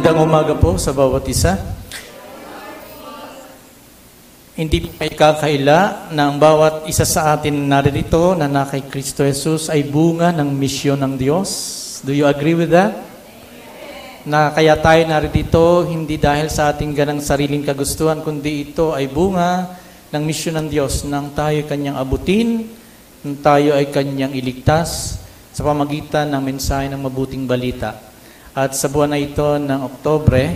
Magandang umaga po sa bawat isa. Hindi may kakaila na ang bawat isa sa atin narito na kay Kristo Jesus ay bunga ng misyon ng Diyos. Do you agree with that? Na kaya tayo narito hindi dahil sa ating ganang sariling kagustuhan, kundi ito ay bunga ng misyon ng Diyos nang tayo kanyang abutin, nang tayo ay kanyang iligtas sa pamagitan ng mensahe ng mabuting balita. At sa buwan na ito ng Oktobre,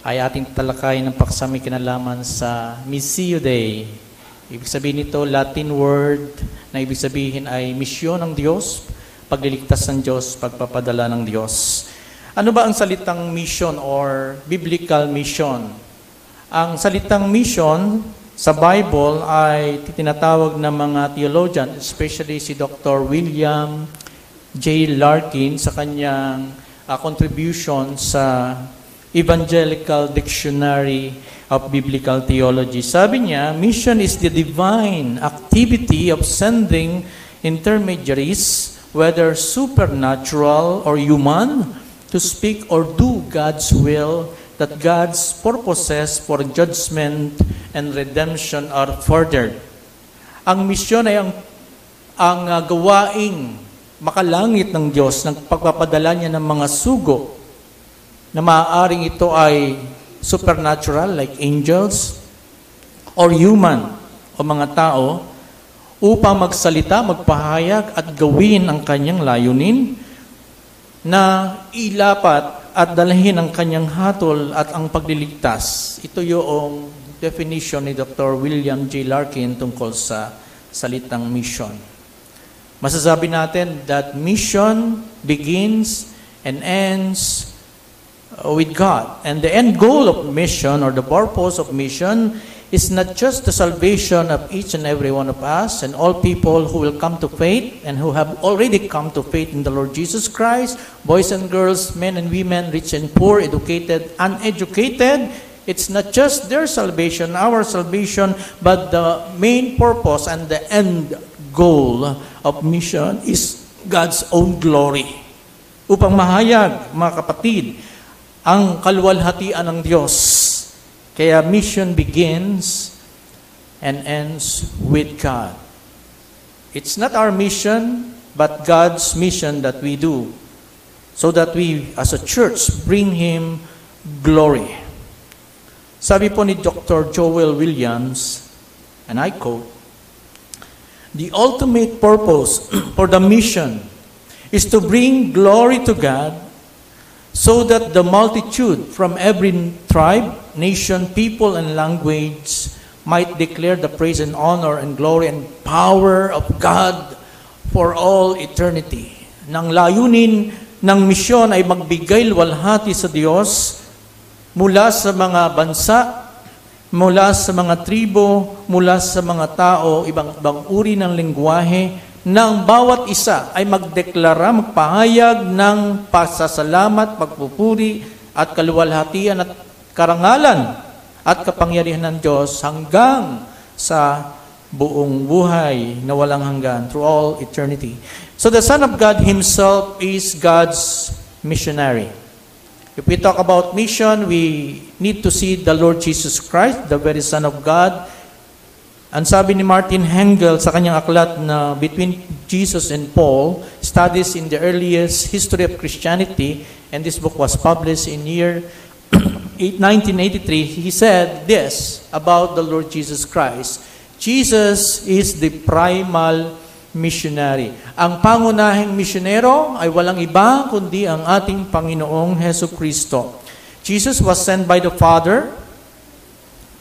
ay ating talakayin ng paksami kinalaman sa Missio Dei. Ibig sabihin nito, Latin word na ibig sabihin ay misyon ng Diyos, pagliligtas ng Diyos, pagpapadala ng Diyos. Ano ba ang salitang mission or biblical mission? Ang salitang mission sa Bible ay tinatawag ng mga theologian, especially si Dr. William J. Larkin sa kanyang contribution sa Evangelical Dictionary of Biblical Theology. Sabi niya, mission is the divine activity of sending intermediaries, whether supernatural or human, to speak or do God's will, that God's purposes for judgment and redemption are furthered. Ang misyon ay ang gawaing makalangit ng Diyos ng pagpapadala niya ng mga sugo na maaaring ito ay supernatural like angels or human o mga tao upang magsalita, magpahayag at gawin ang kanyang layunin na ilapat at dalhin ang kanyang hatol at ang pagliligtas. Ito yung definition ni Dr. William J. Larkin tungkol sa salitang mission. Masasabi natin that mission begins and ends with God. And the end goal of mission or the purpose of mission is not just the salvation of each and every one of us and all people who will come to faith and who have already come to faith in the Lord Jesus Christ, boys and girls, men and women, rich and poor, educated, uneducated. It's not just their salvation, our salvation, but the main purpose and the end goal of mission is God's own glory. Upang mahayag, mga kapatid, ang kaluwalhatian ng Diyos. Kaya mission begins and ends with God. It's not our mission, but God's mission that we do, so that we, as a church, bring Him glory. Sabi po ni Dr. Joel Williams, and I quote, "The ultimate purpose for the mission is to bring glory to God so that the multitude from every tribe, nation, people, and language might declare the praise and honor and glory and power of God for all eternity." Nang layunin ng misyon ay magbigay luwalhati sa Diyos mula sa mga bansa, mula sa mga tribo, mula sa mga tao, ibang uri ng lengguwahe, ng bawat isa ay magdeklara, magpahayag ng pasasalamat, pagpupuri, at kaluwalhatian at karangalan at kapangyarihan ng Diyos hanggang sa buong buhay na walang hanggan, through all eternity. So the Son of God Himself is God's missionary. If we talk about mission, we need to see the Lord Jesus Christ, the very Son of God. Ang sabi ni Martin Hengel sa kanyang aklat na Between Jesus and Paul, Studies in the Earliest History of Christianity, and this book was published in year 1983, he said this about the Lord Jesus Christ: Jesus is the primal missionary. Ang pangunahing misyonero ay walang iba kundi ang ating Panginoong Hesukristo. Jesus was sent by the Father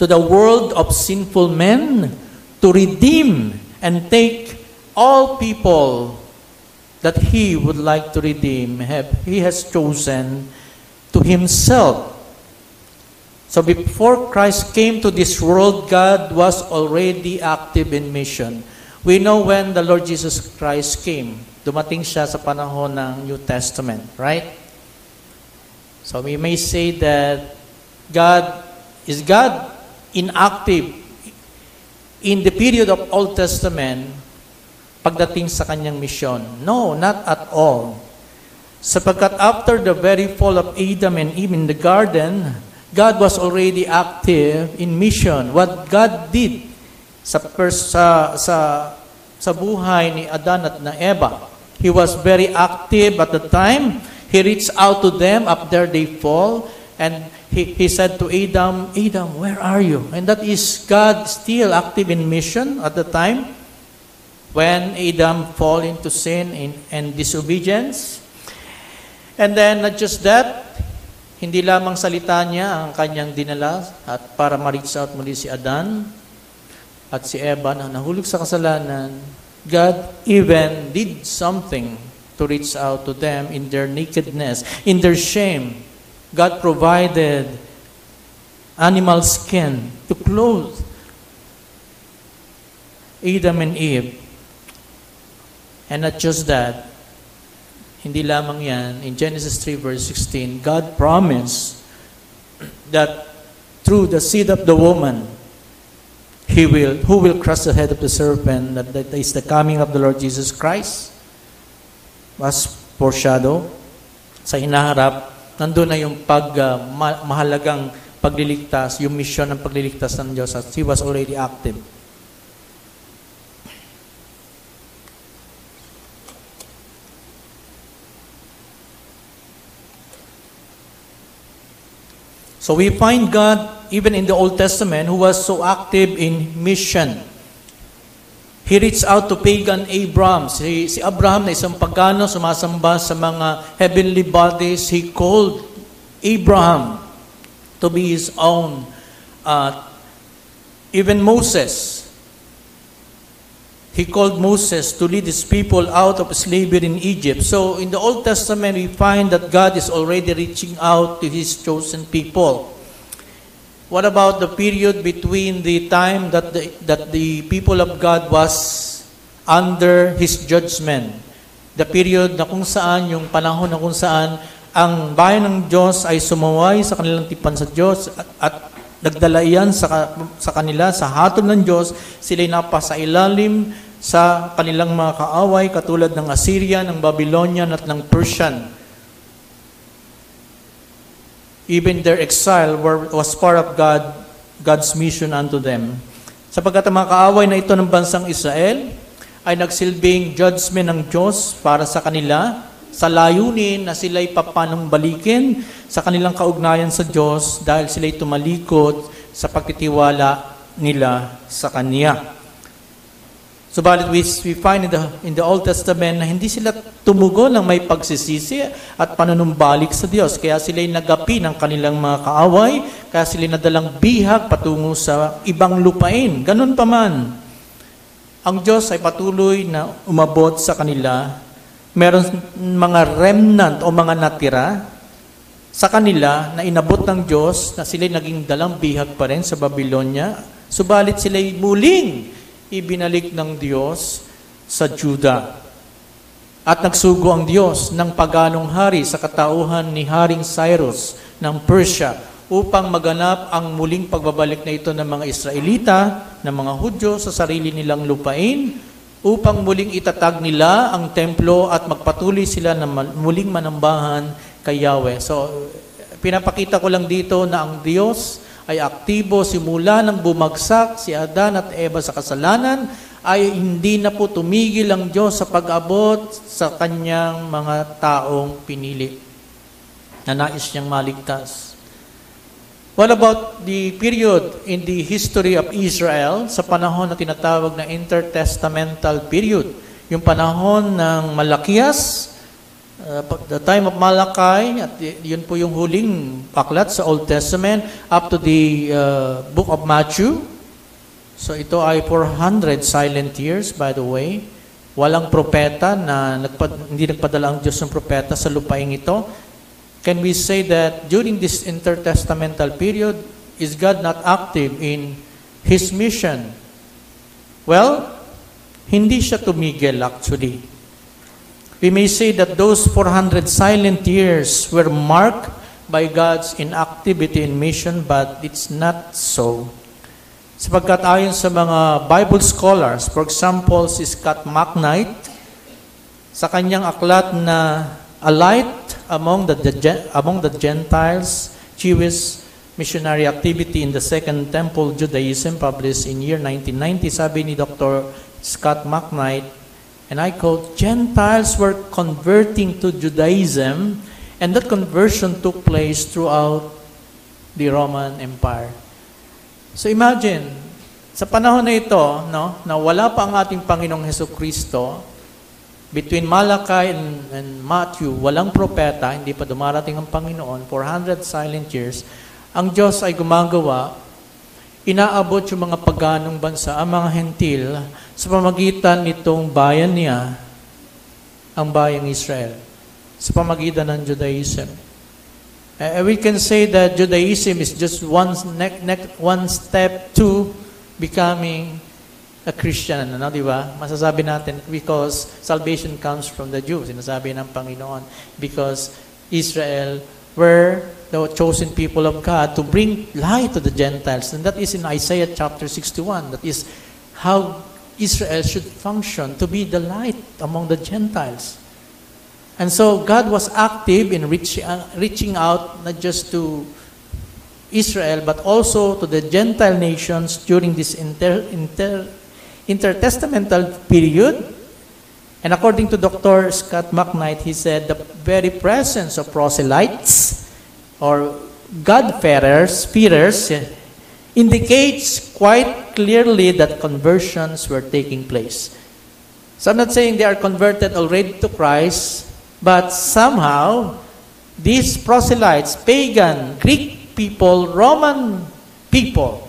to the world of sinful men to redeem and take all people that He would like to redeem. He has chosen to Himself. So before Christ came to this world, God was already active in mission. We know when the Lord Jesus Christ came. Dumating siya sa panahon ng New Testament, right? So we may say that God inactive in the period of Old Testament pagdating sa kanyang misyon. No, not at all. Sapagkat after the very fall of Adam and Eve in the garden, God was already active in mission. What God did sa buhay ni Adan at na Eva, He was very active at the time. He reached out to them after they fall, and He said to Adam, Adam, where are you? And that is God still active in mission at the time when Adam fall into sin and disobedience. And then, not just that, hindi lamang salita niya ang kanyang dinala at para ma-reach out muli si Adan at si Eva na nahulog sa kasalanan. God even did something to reach out to them in their nakedness, in their shame. God provided animal skin to clothe Adam and Eve. And not just that, hindi lamang yan. In Genesis 3 verse 16, God promised that through the seed of the woman, who will crush the head of the serpent, that is the coming of the Lord Jesus Christ, was foreshadow. Sa hinaharap, nandun na yung mahalagang pagliligtas, yung mission ng pagliligtas ng Diyos, as He was already active. So we find God, even in the Old Testament, who was so active in mission. He reached out to pagan Abraham. Si Abraham na isang pagano, sumasamba sa mga heavenly bodies. He called Abraham to be his own. Even Moses, he called Moses to lead his people out of slavery in Egypt. So in the Old Testament, we find that God is already reaching out to His chosen people. What about the period between the time that the people of God was under His judgment? The period na kung saan, yung panahon na kung saan, ang bayan ng Diyos ay sumaway sa kanilang tipan sa Diyos at nagdala iyan sa kanila, sa hatol ng Diyos, sila'y napasailalim sa kanilang mga kaaway, katulad ng Assyrian, ng Babylonian, at ng Persian. Even their exile was part of God's mission unto them. Sapagkat ang mga kaaway na ito ng bansang Israel ay nagsilbing judgment ng Diyos para sa kanila, sa layunin na sila'y papanumbalikin sa kanilang kaugnayan sa Diyos dahil sila'y tumalikod sa pagtitiwala nila sa Kanya. Subalit we find in the Old Testament na hindi sila tumugon ng may pagsisisi at panunumbalik sa Diyos. Kaya sila'y nagapi ng kanilang mga kaaway, kaya sila'y nadalang bihag patungo sa ibang lupain. Ganun pa man, ang Diyos ay patuloy na umabot sa kanila. Meron mga remnant o mga natira sa kanila na inabot ng Diyos na sila'y naging dalang bihag pa rin sa Babylonia. Subalit sila'y muling ibinalik ng Diyos sa Juda. At nagsugo ang Diyos ng paganong hari sa katauhan ni Haring Cyrus ng Persia upang maganap ang muling pagbabalik na ito ng mga Israelita, ng mga Hudyo sa sarili nilang lupain, upang muling itatag nila ang templo at magpatuloy sila na muling manambahan kay Yahweh. So, pinapakita ko lang dito na ang Diyos ay aktibo simula nang bumagsak si Adan at Eva sa kasalanan, ay hindi na po tumigil ang Diyos sa pag-abot sa kanyang mga taong pinili na nais niyang maligtas. What about the period in the history of Israel sa panahon na tinatawag na intertestamental period? Yung panahon ng Malakias, the time of Malachi, at yun po yung huling aklat sa Old Testament, up to the book of Matthew. So ito ay 400 silent years, by the way. Walang propeta na hindi nagpadala ang Diyos ng propeta sa lupaing ito. Can we say that during this intertestamental period, is God not active in His mission? Well, hindi siya tumigil actually. We may say that those 400 silent years were marked by God's inactivity in mission, but it's not so. Sapagkat ayon sa mga Bible scholars, for example, si Scott McKnight, sa kanyang aklat na a light among the Gentiles, Jewish missionary activity in the Second Temple Judaism, published in year 1990, sabi ni Dr. Scott McKnight, and I quote, Gentiles were converting to Judaism, and that conversion took place throughout the Roman Empire. So imagine, sa panahon na ito, no, na wala pa ang ating Panginoong Hesukristo, between Malachi and Matthew, walang propeta, hindi pa dumarating ang Panginoon, 400 silent years, ang Diyos ay gumagawa, inaabot yung mga paganong bansa, ang mga hentil, sa pamagitan nitong bayan niya, ang bayang Israel, sa pamagitan ng Judaism. We can say that Judaism is just one step to becoming a Christian, ano, di ba? Masasabi natin, because salvation comes from the Jews. Sinasabi ng Panginoon, because Israel were the chosen people of God to bring light to the Gentiles. And that is in Isaiah chapter 61. That is how Israel should function, to be the light among the Gentiles. And so God was active in reaching out not just to Israel, but also to the Gentile nations during this intertestamental period. And according to Dr. Scott McKnight, he said the very presence of proselytes or God-fearers indicates quite clearly that conversions were taking place. So I'm not saying they are converted already to Christ, but somehow these proselytes, pagan, Greek people, Roman people,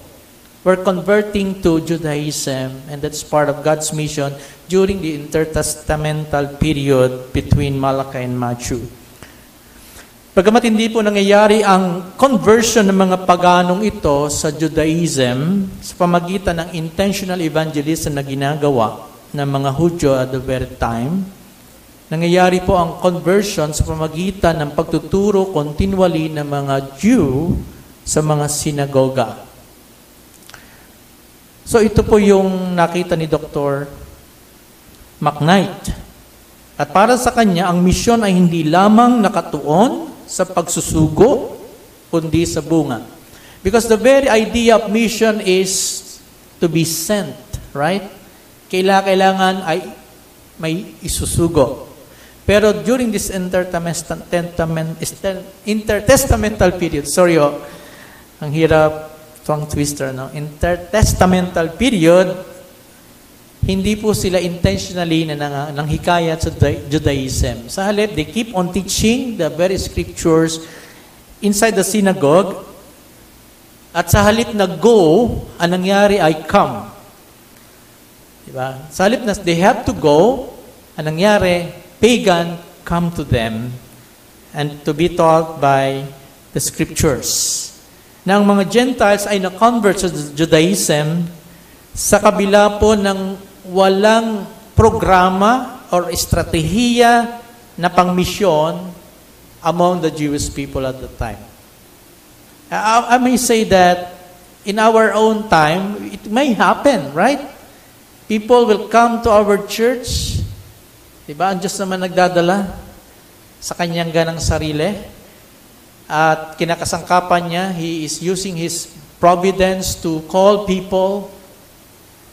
were converting to Judaism, and that's part of God's mission during the intertestamental period between Malachi and Matthew. Bagamat hindi po nangyayari ang conversion ng mga paganong ito sa Judaism sa pamagitan ng intentional evangelism na ginagawa ng mga Hudyo at the very time, nangyayari po ang conversion sa pamagitan ng pagtuturo continually ng mga Jew sa mga sinagoga. So ito po yung nakita ni Dr. McKnight. At para sa kanya, ang misyon ay hindi lamang nakatuon sa pagsusugo, kundi sa bunga. Because the very idea of mission is to be sent, right? Kailangan ay may isusugo. Pero during this intertestamental period, ang hirap, tongue twister, no? Intertestamental period, hindi po sila intentionally nanghikayat sa Judaism. Sa halip, they keep on teaching the very scriptures inside the synagogue, at sa halip na go, ang nangyari ay come. Diba? Sa halip na they have to go, ang nangyari, pagan come to them and to be taught by the scriptures. Na ang mga Gentiles ay na-convert sa Judaism sa kabila po ng walang programa or estratehiya na pangmisyon among the Jewish people at the time. I may say that in our own time, it may happen, right? People will come to our church. Diba? Ang Diyos naman nagdadala sa kanyang ganang sarili. At kinakasangkapan niya, He is using His providence to call people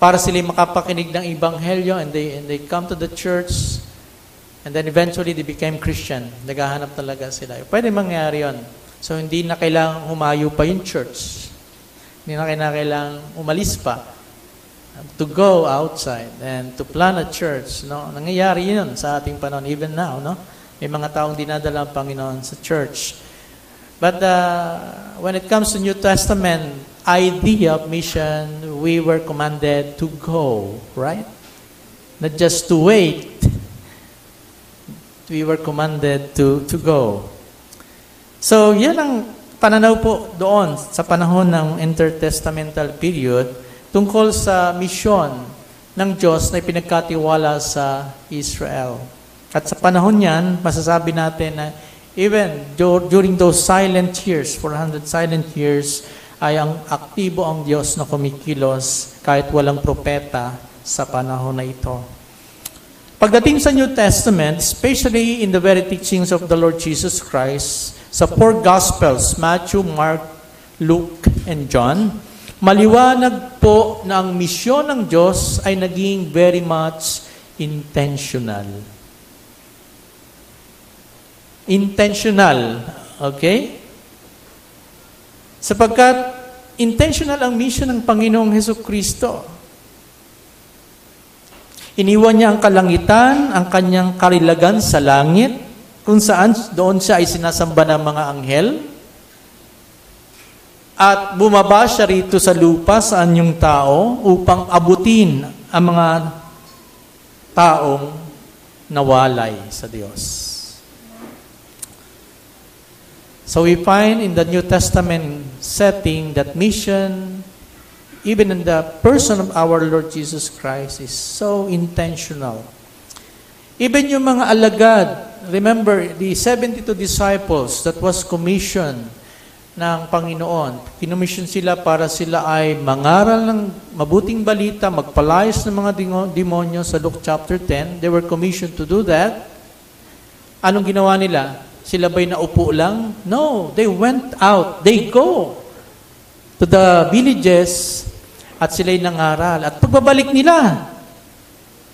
para sila makapakinig ng Ebanghelyo, and they come to the church, and then eventually they became Christian. Naghahanap talaga sila. Pwede mangyari yun. So hindi na kailangang humayo pa yung church. Hindi na kailangang umalis pa to go outside and to plant a church. No? Nangyayari yun sa ating panahon, even now. No? May mga taong dinadala ang Panginoon sa church. But when it comes to New Testament idea of mission, we were commanded to go, right? Not just to wait. We were commanded to go. So, yan ang pananaw po doon sa panahon ng intertestamental period tungkol sa misyon ng Diyos na ipinagkatiwala sa Israel. At sa panahon yan, masasabi natin na even during those silent years, 400 silent years, ay ang aktibo ang Diyos na kumikilos kahit walang propeta sa panahon na ito. Pagdating sa New Testament, especially in the very teachings of the Lord Jesus Christ, sa four Gospels, Matthew, Mark, Luke, and John, maliwanag po na ang misyon ng Diyos ay naging very much intentional. Intentional. Okay? Sapagkat intentional ang mission ng Panginoong Hesukristo. Iniwan niya ang kalangitan, ang kanyang karilagan sa langit, kung saan doon siya ay sinasamba ng mga anghel. At bumaba siya rito sa lupa sa anyong tao upang abutin ang mga taong nawalay sa Diyos. So we find in the New Testament setting that mission, even in the person of our Lord Jesus Christ, is so intentional. Even yung mga alagad, remember, the 72 disciples that was commissioned ng Panginoon, kinomission sila para sila ay mangaral ng mabuting balita, magpalayas ng mga demonyo sa Luke chapter 10. They were commissioned to do that. Anong ginawa nila? Sila ba'y naupo lang? No, they went out. They go to the villages at sila'y nangaral. At pagbabalik nila,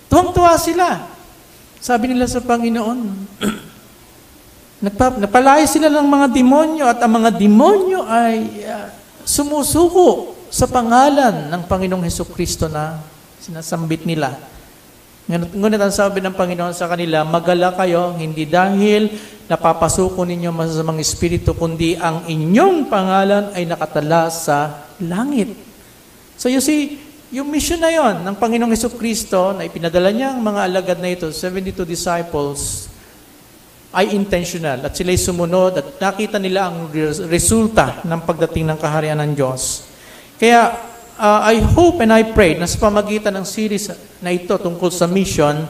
tuwang-tuwa sila. Sabi nila sa Panginoon, napalaya sila ng mga demonyo at ang mga demonyo ay sumusuko sa pangalan ng Panginoong Hesukristo na sinasambit nila. Ngunit ang sabi ng Panginoon sa kanila, magala kayo, hindi dahil napapasuko ninyo masasamang espiritu, kundi ang inyong pangalan ay nakatala sa langit. So you see, yung mission na yon ng Panginoong Hesukristo na ipinadala niya ang mga alagad na ito, 72 disciples, ay intentional at sila'y sumunod at nakita nila ang resulta ng pagdating ng kaharian ng Diyos. Kaya, I hope and I pray na sa pamagitan ng series na ito tungkol sa mission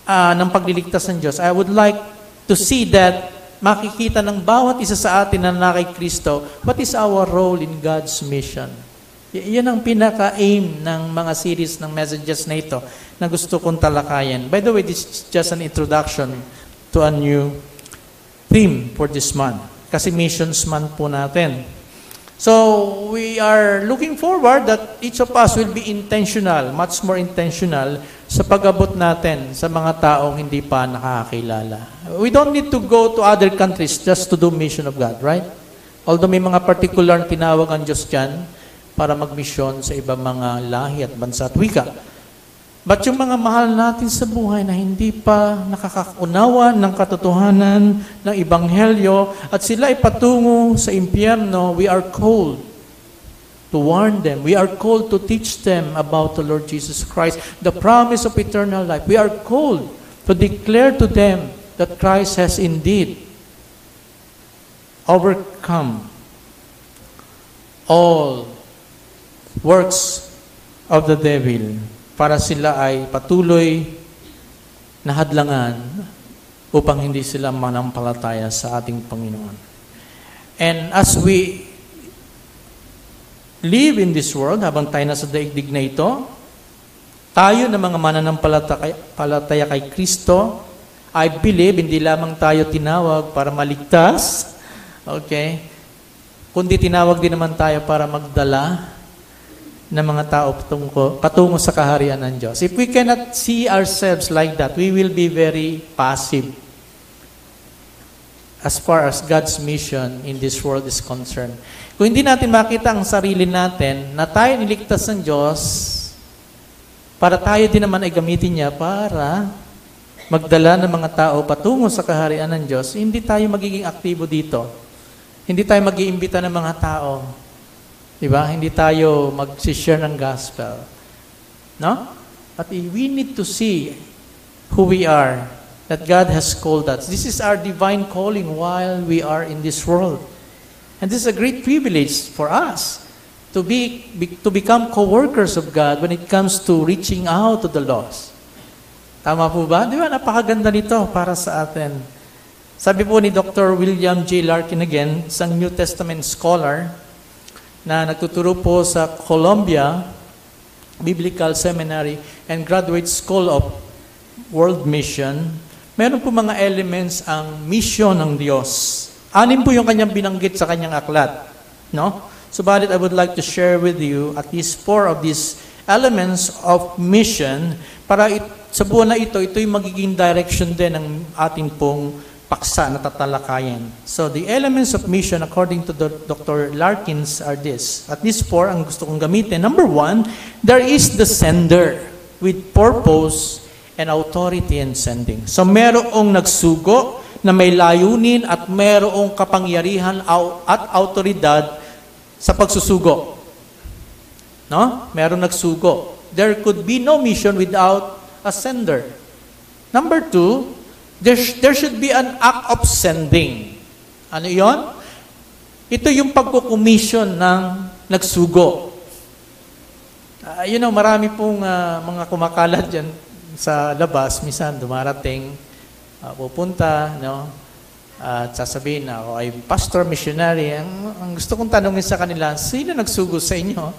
ng pagliligtas ng Diyos, I would like to see that makikita ng bawat isa sa atin na nakay Kristo, what is our role in God's mission? Yan ang pinaka-aim ng mga series ng messages na ito na gusto kong talakayan. By the way, this is just an introduction to a new theme for this month. Kasi Missions Month po natin. So, we are looking forward that each of us will be intentional, much more intentional, sa pag-abot natin sa mga taong hindi pa nakakakilala. We don't need to go to other countries just to do mission of God, right? Although may mga particular tinawag ang Diyos dyan para magmisyon sa ibang mga lahi at bansa at wika. But yung mga mahal natin sa buhay na hindi pa nakakaunawa ng katotohanan ng Ebanghelyo at sila ay patungo sa impyerno, we are called to warn them. We are called to teach them about the Lord Jesus Christ, the promise of eternal life. We are called to declare to them that Christ has indeed overcome all works of the devil, para sila ay patuloy na hadlangan upang hindi sila manampalataya sa ating Panginoon. And as we live in this world, habang tayo nasa daigdig na ito, tayo na mga mananampalataya kay Kristo, I believe, hindi lamang tayo tinawag para maligtas, okay? Kundi tinawag din naman tayo para magdala ng mga tao patungo sa kaharian ng Diyos. If we cannot see ourselves like that, we will be very passive as far as God's mission in this world is concerned. Kung hindi natin makita ang sarili natin na tayo niligtas ng Diyos, para tayo din naman ay gamitin niya para magdala ng mga tao patungo sa kaharian ng Diyos, hindi tayo magiging aktibo dito. Hindi tayo mag-iimbita ng mga tao. Diba? Hindi tayo mag-share ng gospel. No? But we need to see who we are, that God has called us. This is our divine calling while we are in this world. And this is a great privilege for us to become co-workers of God when it comes to reaching out to the lost. Tama po ba? Di ba? Napakaganda nito para sa atin. Sabi po ni Dr. William J. Larkin again, isang New Testament scholar, na nagtuturo po sa Columbia Biblical Seminary and Graduate School of world mission, meron po mga elements ang mission ng Diyos. 6 po yung kanyang binanggit sa kanyang aklat. No? Subalit, I would like to share with you at least 4 of these elements of mission para sa buwan na ito yung magiging direction din ng ating pong paksa na tatalakayin. So, the elements of mission according to Dr. Larkins are this. At least 4 ang gusto kong gamitin. Number 1, there is the sender with purpose and authority in sending. So, merong nagsugo na may layunin at merong kapangyarihan at autoridad sa pagsusugo. No? Merong nagsugo. There could be no mission without a sender. Number 2, there should be an act of sending. Ano yon? Ito yung pagkukomission ng nagsugo. Marami pong mga kumakalat dyan sa labas. Minsan dumarating, pupunta, no? At sasabihin na ako ay pastor, missionary. Ang gusto kong tanongin sa kanila, sino nagsugo sa inyo?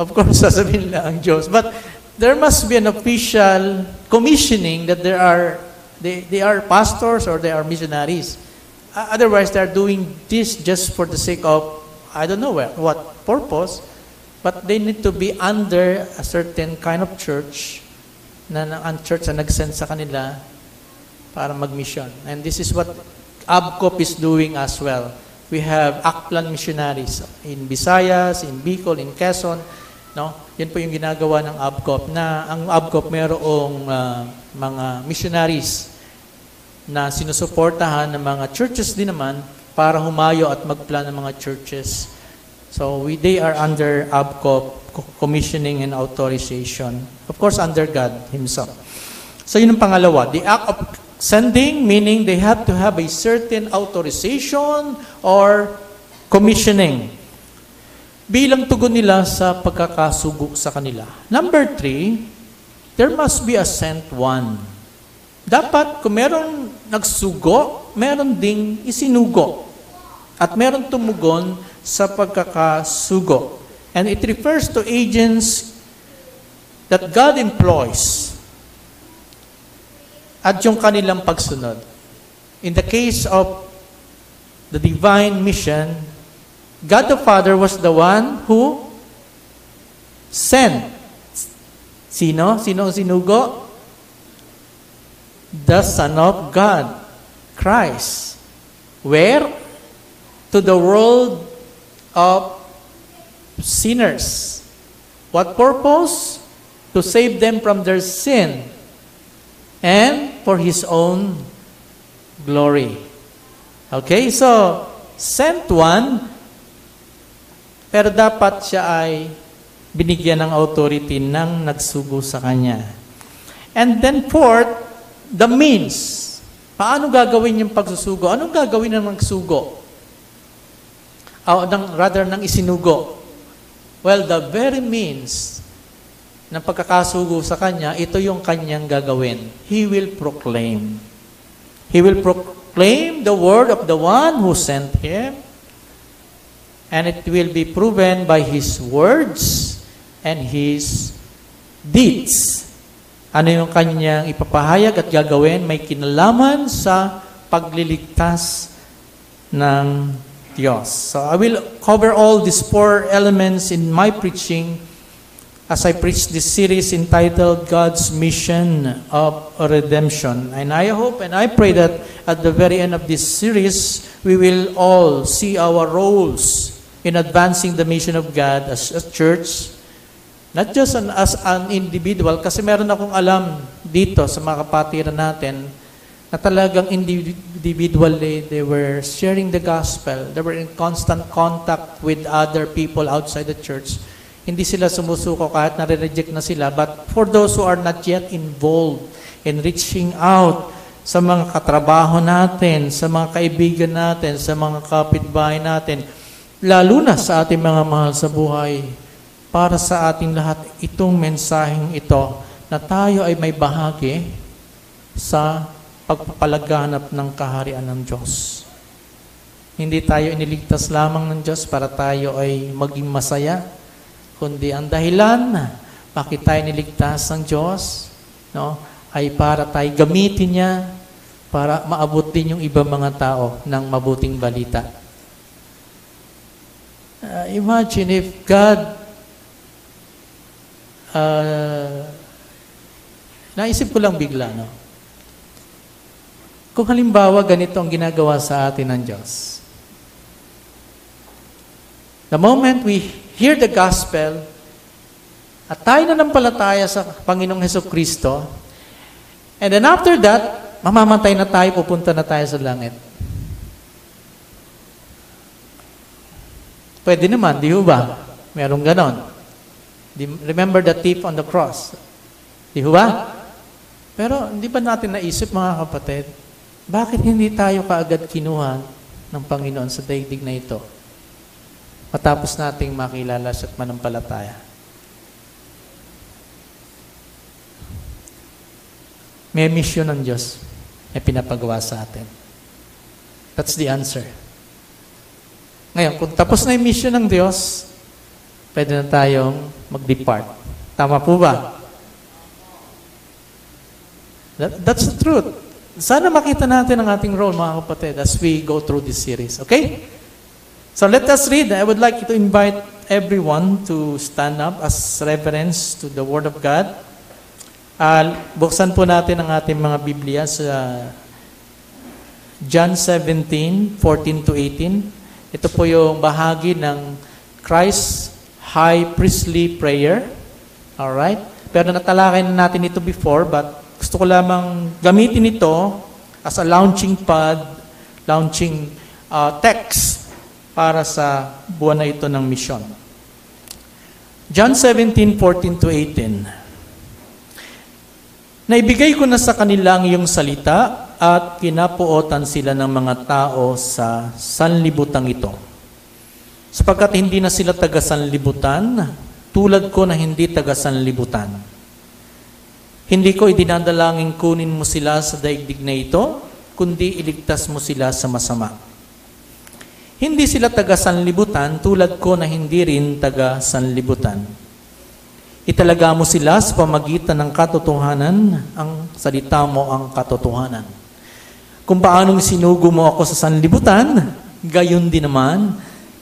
Of course, sasabihin nila ang Diyos. But there must be an official commissioning that they are pastors or they are missionaries. Otherwise, they are doing this just for the sake of, I don't know what purpose, but they need to be under a certain kind of church ang church na nag-send sa kanila para mag-mission. And this is what ABCOP is doing as well. We have Aklan missionaries in Visayas, in Bicol, in Quezon. No? Yan po yung ginagawa ng ABCOP. Ang ABCOP mayroong mga missionaries na sinusuportahan ng mga churches din naman para humayo at magplan ng mga churches. So they are under ABCOP commissioning and authorization. Of course, under God Himself. So yun ang pangalawa. The act of sending, meaning they have to have a certain authorization or commissioning bilang tugon nila sa pagkakasugo sa kanila. Number 3, there must be a sent one. Dapat, kung meron nagsugo, meron ding isinugo. At meron tumugon sa pagkakasugo. And it refers to agents that God employs at yung kanilang pagsunod. In the case of the divine mission, God the Father was the one who sent. Sino? Sino ang sinugo? The Son of God, Christ. Where? To the world of sinners. What purpose? To save them from their sin and for His own glory. Okay? So, sent one, pero dapat siya ay binigyan ng authority ng nagsugo sa Kanya. And then fourth, the means. Paano gagawin yung pagsusugo? Anong gagawin ng nagsugo? Rather ng isinugo. Well, the very means ng pagkakasugo sa Kanya, ito yung Kanyang gagawin. He will proclaim. He will proclaim the word of the one who sent Him, and it will be proven by His words and His deeds. Ano yung Kanyang ipapahayag at gagawin? May kinalaman sa pagliligtas ng Diyos. So I will cover all these 4 elements in my preaching as I preach this series entitled God's Mission of Redemption. And I hope and I pray that at the very end of this series, we will all see our roles in advancing the mission of God as a church, not just as an individual, kasi meron akong alam dito sa mga kapatiran natin na talagang individually they were sharing the gospel. They were in constant contact with other people outside the church. Hindi sila sumusuko kahit nare-reject na sila. But for those who are not yet involved in reaching out sa mga katrabaho natin, sa mga kaibigan natin, sa mga kapitbahay natin, lalo na sa ating mga mahal sa buhay, para sa ating lahat itong mensaheng ito na tayo ay may bahagi sa pagpapalaganap ng kaharian ng Diyos. Hindi tayo iniligtas lamang ng Diyos para tayo ay maging masaya, kundi ang dahilan bakit tayo niligtas ng Diyos, no, ay para tayo gamitin niya para maabot din yung ibang mga tao ng mabuting balita. Imagine if God, naisip ko lang bigla, no? Kung halimbawa ganito ang ginagawa sa atin ng Diyos. The moment we hear the gospel, at tayo nanampalataya sa Panginoong Hesukristo, and then after that, mamamatay na tayo, pupunta na tayo sa langit. Pwede naman, di ba? Merong ganon. Remember the thief on the cross? Di ba? Pero hindi ba natin naisip, mga kapatid, bakit hindi tayo kaagad kinuha ng Panginoon sa daigdig na ito? Matapos nating makilala siya at manampalataya. May mission ng Diyos na pinapagawa sa atin. That's the answer. Ngayon, kung tapos na yung mission ng Diyos, pwede na tayong mag-depart. Tama po ba? That's the truth. Sana makita natin ang ating role, mga kapatid, as we go through this series. Okay? So let us read. I would like to invite everyone to stand up as reverence to the Word of God. Buksan po natin ang ating mga Biblia sa John 17:14 to 18. Ito po yung bahagi ng Christ's High Priestly Prayer. Alright? Pero natalakay na natin ito before, but gusto ko lamang gamitin ito as a launching pad, launching text para sa buwan na ito ng misyon. John 17:14 to 18. Naibigay ko na sa kanila ang iyong salita at kinapuotan sila ng mga tao sa sanlibutang ito. Sapagkat hindi na sila taga-sanlibutan, tulad ko na hindi taga-sanlibutan. Hindi ko idinadalangin kunin mo sila sa daigdig na ito, kundi iligtas mo sila sa masama. Hindi sila taga-sanlibutan, tulad ko na hindi rin taga-sanlibutan. Italaga mo sila sa pamagitan ng katotohanan, ang salita mo ang katotohanan. Kung paanong sinugo mo ako sa sanlibutan, gayon din naman,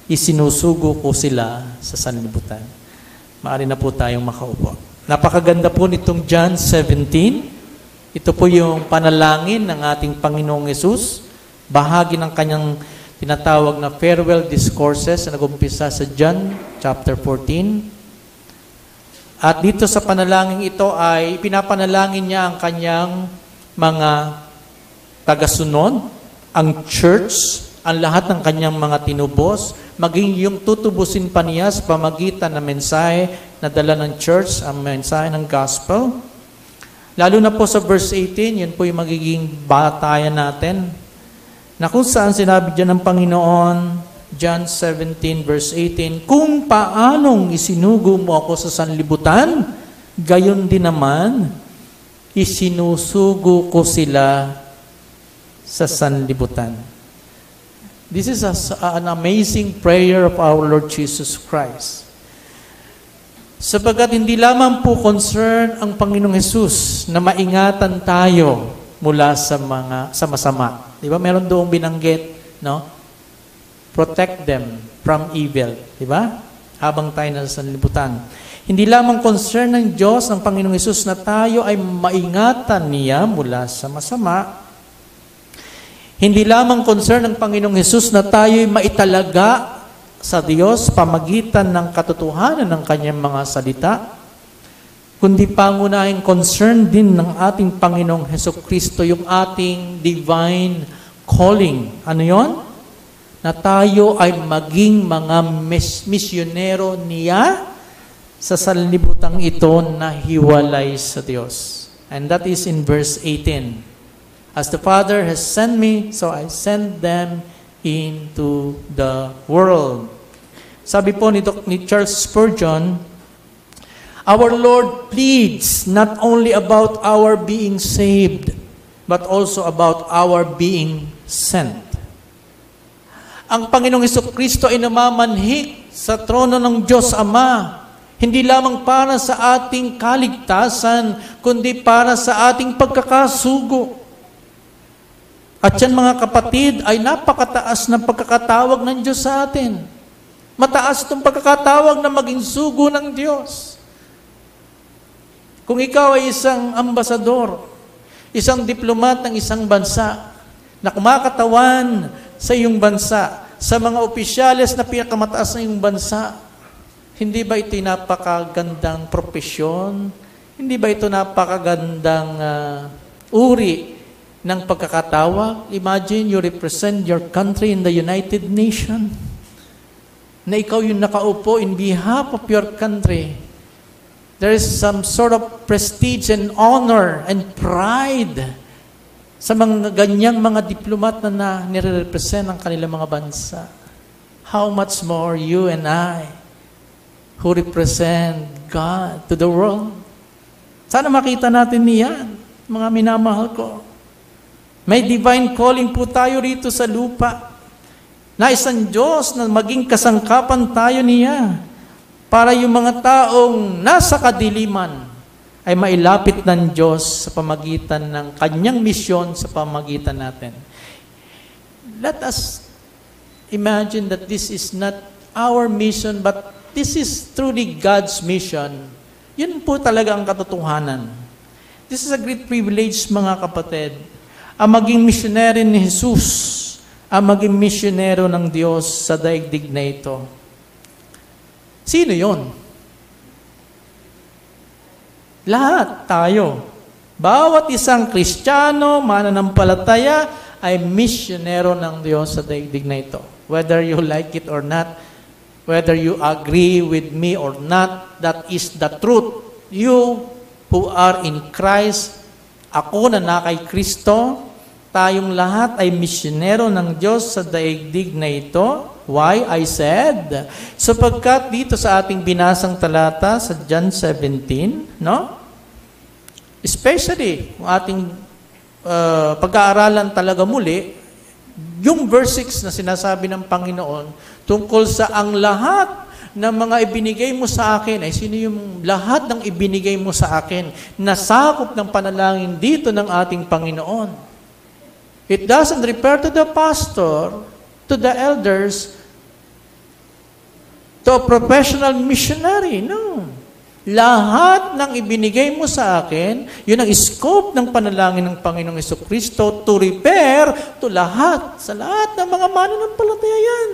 isinusugo ko sila sa sanlibutan. Maaari na po tayong makaupo. Napakaganda po nitong John 17. Ito po yung panalangin ng ating Panginoong Yesus, bahagi ng kanyang tinatawag na farewell discourses na nag-umpisa sa John chapter 14. At dito sa panalangin ito ay pinapanalangin niya ang kanyang mga tagasunod, ang church, ang lahat ng kanyang mga tinubos, maging yung tutubusin pa niya sa pamagitan ng mensahe na dala ng church, ang mensahe ng gospel. Lalo na po sa verse 18, yun po yung magiging batayan natin, na kung saan sinabi dyan ng Panginoon, John 17 verse 18, kung paanong isinugo mo ako sa sanlibutan, gayon din naman, isinusugo ko sila sa sanlibutan. This is an amazing prayer of our Lord Jesus Christ. Sapagat hindi lamang po concern ang Panginoong Jesus na maingatan tayo mula sa masama. Di ba? Meron doong binanggit, no? Protect them from evil. Diba? Habang tayo nasa sanlibutan. Hindi lamang concern ng Diyos, ng Panginoong Hesus, na tayo ay maingatan niya mula sa masama. Hindi lamang concern ng Panginoong Hesus na tayo ay maitalaga sa Diyos pamagitan ng katotohanan ng kanyang mga salita, kundi pangunahing concern din ng ating Panginoong Hesukristo, yung ating divine calling. Ano yon? Na tayo ay maging mga misyonero niya sa sanlibutang ito na hiwalay sa Diyos. And that is in verse 18. As the Father has sent me, so I send them into the world. Sabi po ni Charles Spurgeon, our Lord pleads not only about our being saved, but also about our being sent. Ang Panginoong Hesukristo ay namamanhik sa trono ng Diyos Ama, Hindi lamang para sa ating kaligtasan, kundi para sa ating pagkakasugo. At yan mga kapatid ay napakataas ng pagkakatawag ng Diyos sa atin. Mataas itong pagkakatawag na maging sugo ng Diyos. Kung ikaw ay isang ambasador, isang diplomat ng isang bansa, na kumakatawan sa iyong bansa, sa mga opisyales na pinakamataas ng iyong bansa, hindi ba ito napakagandang propesyon? Hindi ba ito napakagandang uri ng pagkakatawag? Imagine you represent your country in the United Nations, na ikaw yung nakaupo in behalf of your country. There is some sort of prestige and honor and pride sa mga ganyang mga diplomat na nire-represent ang kanilang mga bansa. How much more you and I who represent God to the world? Sana makita natin niyan, mga minamahal ko. May divine calling po tayo rito sa lupa. Na isang Diyos na maging kasangkapan tayo niya para yung mga taong nasa kadiliman ay mailapit ng Diyos sa pamagitan ng kanyang misyon sa pamagitan natin. Let us imagine that this is not our mission, but this is truly God's mission. Yun po talaga ang katotohanan. This is a great privilege, mga kapatid, ang maging missionary ni Jesus, ang maging misyonero ng Diyos sa daigdig na ito. Sino yon? Lahat tayo. Bawat isang Kristiyano, mananampalataya, ay misyonero ng Diyos sa daigdig na ito. Whether you like it or not, whether you agree with me or not, that is the truth. You who are in Christ, ako na kay Kristo, tayong lahat ay misyonero ng Diyos sa daigdig na ito. Why? I said, sapagkat dito sa ating binasang talata sa John 17, no? Especially, kung ating pag-aaralan talaga muli, yung verse 6 na sinasabi ng Panginoon, tungkol sa ang lahat ng mga ibinigay mo sa akin, ay sino yung lahat ng ibinigay mo sa akin, nasakop ng panalangin dito ng ating Panginoon. It doesn't refer to the pastor, to the elders, to a professional missionary. No. Lahat ng ibinigay mo sa akin, yun ang scope ng panalangin ng Panginoong Jesucristo to repair to lahat, sa lahat ng mga mananampalataya yan.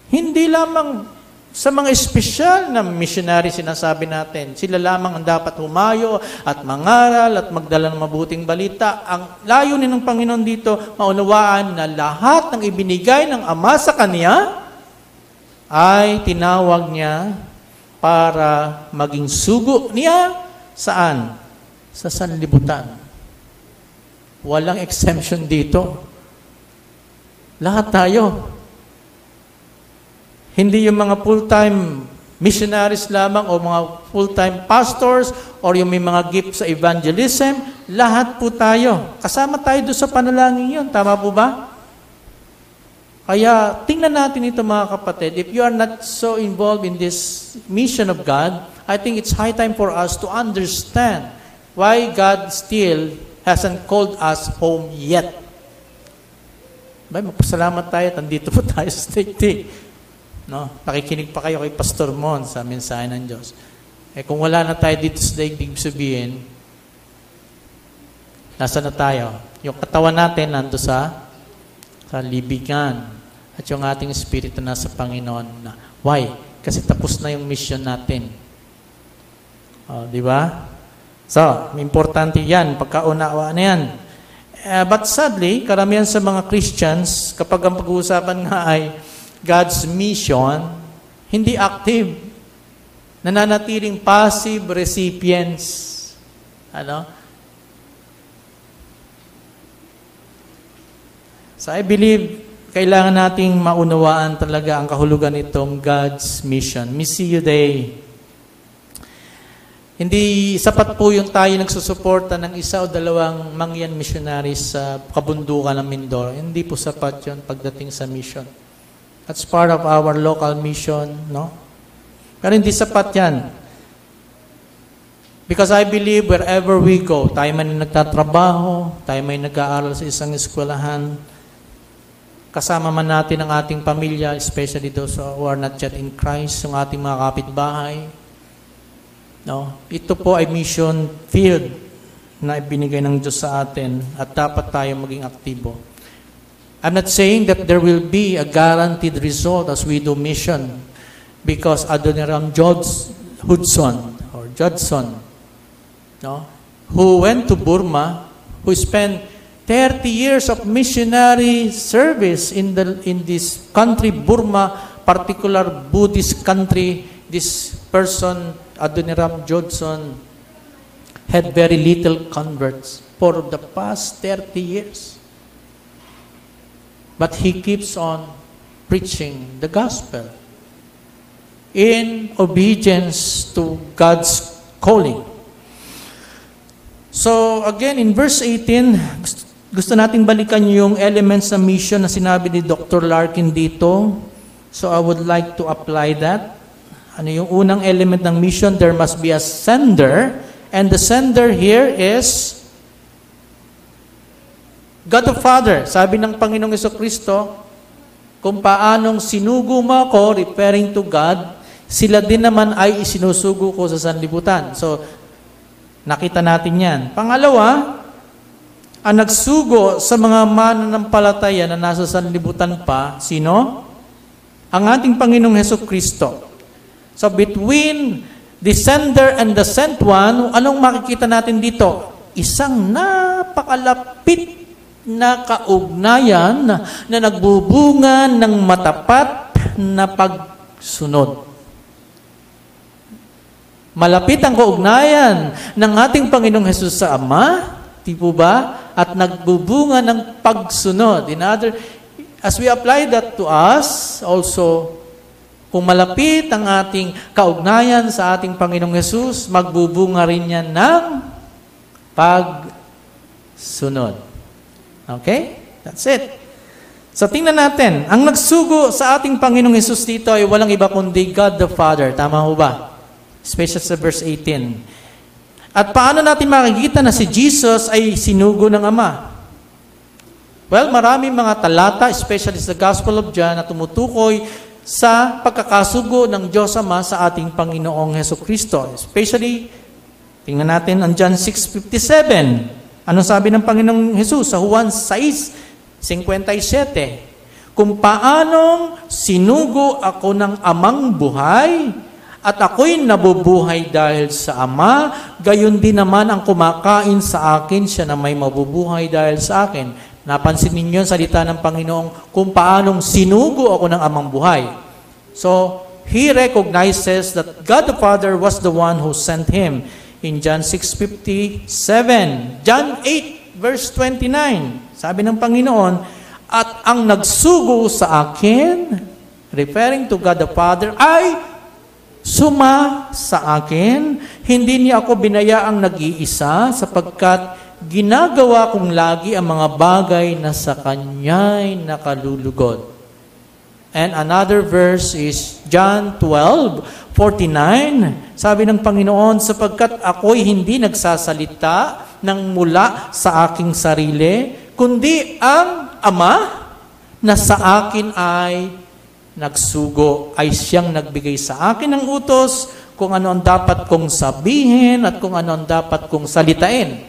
Hindi lamang sa mga espesyal na missionary sinasabi natin, sila lamang ang dapat humayo at mangaral at magdala ng mabuting balita. Ang layunin ng Panginoon dito, maunawaan na lahat ng ibinigay ng Ama sa Kanya ay tinawag niya para maging sugo niya saan? Sa sanlibutan. Walang exemption dito. Lahat tayo. Hindi yung mga full-time missionaries lamang o mga full-time pastors or yung may mga gift sa evangelism. Lahat po tayo. Kasama tayo doon sa panalangin yun. Tama po ba? Kaya tingnan natin ito, mga kapatid. If you are not so involved in this mission of God, I think it's high time for us to understand why God still hasn't called us home yet. Magpasalamat tayo. Nandito po tayo sa state. No? Nakikinig pa kayo kay Pastor Mon sa mensahe ng Diyos. Kung wala na tayo dito sa daigdig, sabihin, nasa na tayo? Yung katawan natin nando sa libigan. At yung ating espiritu nasa Panginoon. Why? Kasi tapos na yung mission natin. Di ba? So, importante yan. Pagkaunawaan na yan. But sadly, karamihan sa mga Christians, kapag ang pag-uusapan nga ay God's mission, hindi active. Nananatiling passive recipients. So I believe, kailangan nating maunawaan talaga ang kahulugan nitong God's mission. Missio Dei. Hindi sapat po yung tayo nagsusuporta ng isa o dalawang mangyan missionaries sa kabundukan ng Mindoro. Hindi po sapat yun pagdating sa mission. That's part of our local mission, no? Pero hindi sapat yan. Because I believe wherever we go, tayo man yung nagtatrabaho, tayo may nag-aaral sa isang eskwelahan, kasama man natin ang ating pamilya, especially those who are not yet in Christ, ang ating mga kapitbahay. No? Ito po ay mission field na ibinigay ng Diyos sa atin at dapat tayo maging aktibo. I'm not saying that there will be a guaranteed result as we do mission because Adoniram Judson, no, who went to Burma, who spent 30 years of missionary service in this country, Burma, particular Buddhist country. This person, Adoniram Judson, had very little converts for the past 30 years. But he keeps on preaching the gospel in obedience to God's calling. So again, in verse 18, gusto nating balikan yung elements ng mission na sinabi ni Dr. Larkin dito. So I would like to apply that. Ano yung unang element ng mission? There must be a sender. And the sender here is God the Father. Sabi ng Panginoong Jesucristo, kung paanong sinugo mo ako, referring to God, sila din naman ay isinusugo ko sa sanlibutan. So, nakita natin yan. Pangalawa, ang nagsugo sa mga mananampalataya na nasa sanlibutan pa, sino? Ang ating Panginoong Jesucristo. So, between the sender and the sent one, anong makikita natin dito? Isang napakalapit na kaugnayan na nagbubunga ng matapat na pagsunod. Malapit ang kaugnayan ng ating Panginoong Hesus sa Ama, di po ba? At nagbubunga ng pagsunod. As we apply that to us, also, kung malapit ang ating kaugnayan sa ating Panginoong Hesus, magbubunga rin yan ng pagsunod. Okay? That's it. So, tingnan natin. Ang nagsugo sa ating Panginoong Hesus dito ay walang iba kundi God the Father. Tama ho ba? Especially sa verse 18. At paano natin makikita na si Jesus ay sinugo ng Ama? Well, maraming mga talata, especially sa Gospel of John, na tumutukoy sa pagkakasugo ng Diyos Ama sa ating Panginoong Hesukristo. Especially, tingnan natin ang John 6:57. Ano sabi ng Panginoong Jesus sa Juan 6:57? Kung paanong sinugo ako ng Amang buhay, at ako'y nabubuhay dahil sa Ama, gayon din naman ang kumakain sa akin, siya na may mabubuhay dahil sa akin. Napansin ninyo ang salita ng Panginoong kung paanong sinugo ako ng Amang buhay. So, he recognizes that God the Father was the one who sent him. In John 6:57, John 8, verse 29, sabi ng Panginoon, at ang nagsugo sa akin, referring to God the Father, ay suma sa akin, hindi niya ako binayaang nag-iisa, sapagkat ginagawa kong lagi ang mga bagay na sa Kanya'y nakalulugod. And another verse is John 12:49. Sabi ng Panginoon, sapagkat ako'y hindi nagsasalita ng mula sa aking sarili, kundi ang Ama na sa akin ay nagsugo, ay siyang nagbigay sa akin ng utos kung ano ang dapat kong sabihin at kung ano ang dapat kong salitain.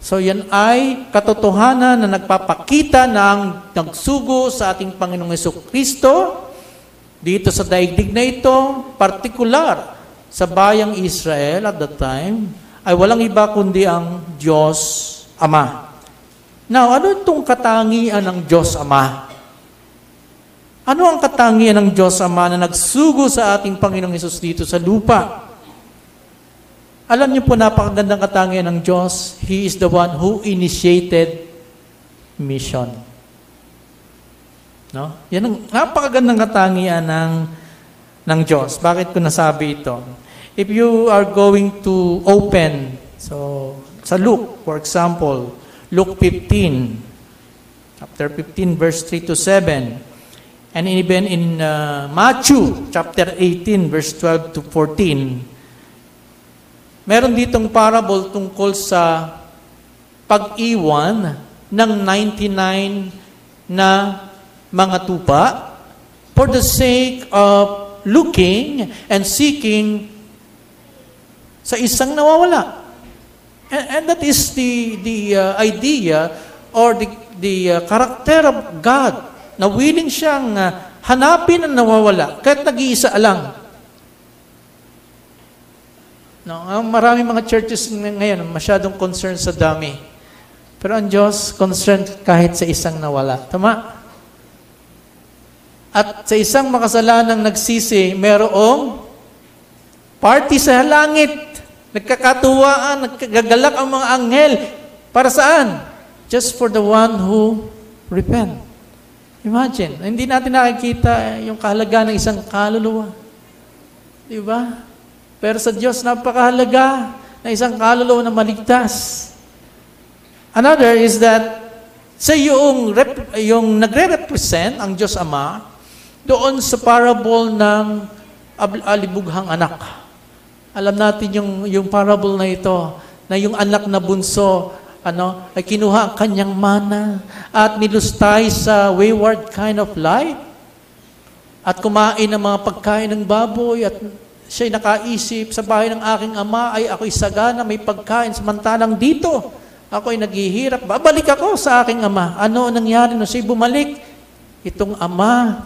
So yan ay katotohanan na nagpapakita ng nagsugo sa ating Panginoong Hesukristo dito sa daigdig na ito, partikular sa bayang Israel at that time, ay walang iba kundi ang Diyos Ama. Now, ano itong katangian ng Diyos Ama? Ano ang katangian ng Diyos Ama na nagsugo sa ating Panginoong Hesus dito sa lupa? Alam niyo po, napakagandang katangian ng Diyos. He is the one who initiated mission. No? Yan ang napakagandang katangian ng Diyos. Bakit ko nasabi ito? If you are going to open, so sa Luke, for example, Luke 15, chapter 15, verse 3 to 7, And even in Matthew chapter 18, verse 12 to 14, meron ditong parable tungkol sa pag-iwan ng 99 na mga tupa for the sake of looking and seeking sa isang nawawala. And that is the idea or the character of God, na willing siyang hanapin ang nawawala kahit nag-iisa lang. No, maraming mga churches ngayon masyadong concerned sa dami. Pero ang Diyos concerned kahit sa isang nawala. Tama? At sa isang makasalanang nagsisi, merong party sa langit. Nagkakatuwaan, nagkagagalak ang mga anghel. Para saan? Just for the one who repent. Imagine, hindi natin nakikita yung kahalaga ng isang kaluluwa. Di ba? Pero sa Diyos, napakahalaga na isang kaluluwa na maligtas. Another is that sa yung nagre-represent ang Diyos Ama doon sa parable ng alibughang anak. Alam natin yung parable na ito, na yung anak na bunso, ay kinuha ang kanyang mana at nilustay sa wayward kind of life at kumain ng mga pagkain ng baboy at siya'y nakaisip, sa bahay ng aking ama ay ako'y sagana, may pagkain, samantalang dito ako'y naghihirap, babalik ako sa aking ama. Ano nangyari nung siya'y bumalik? Itong ama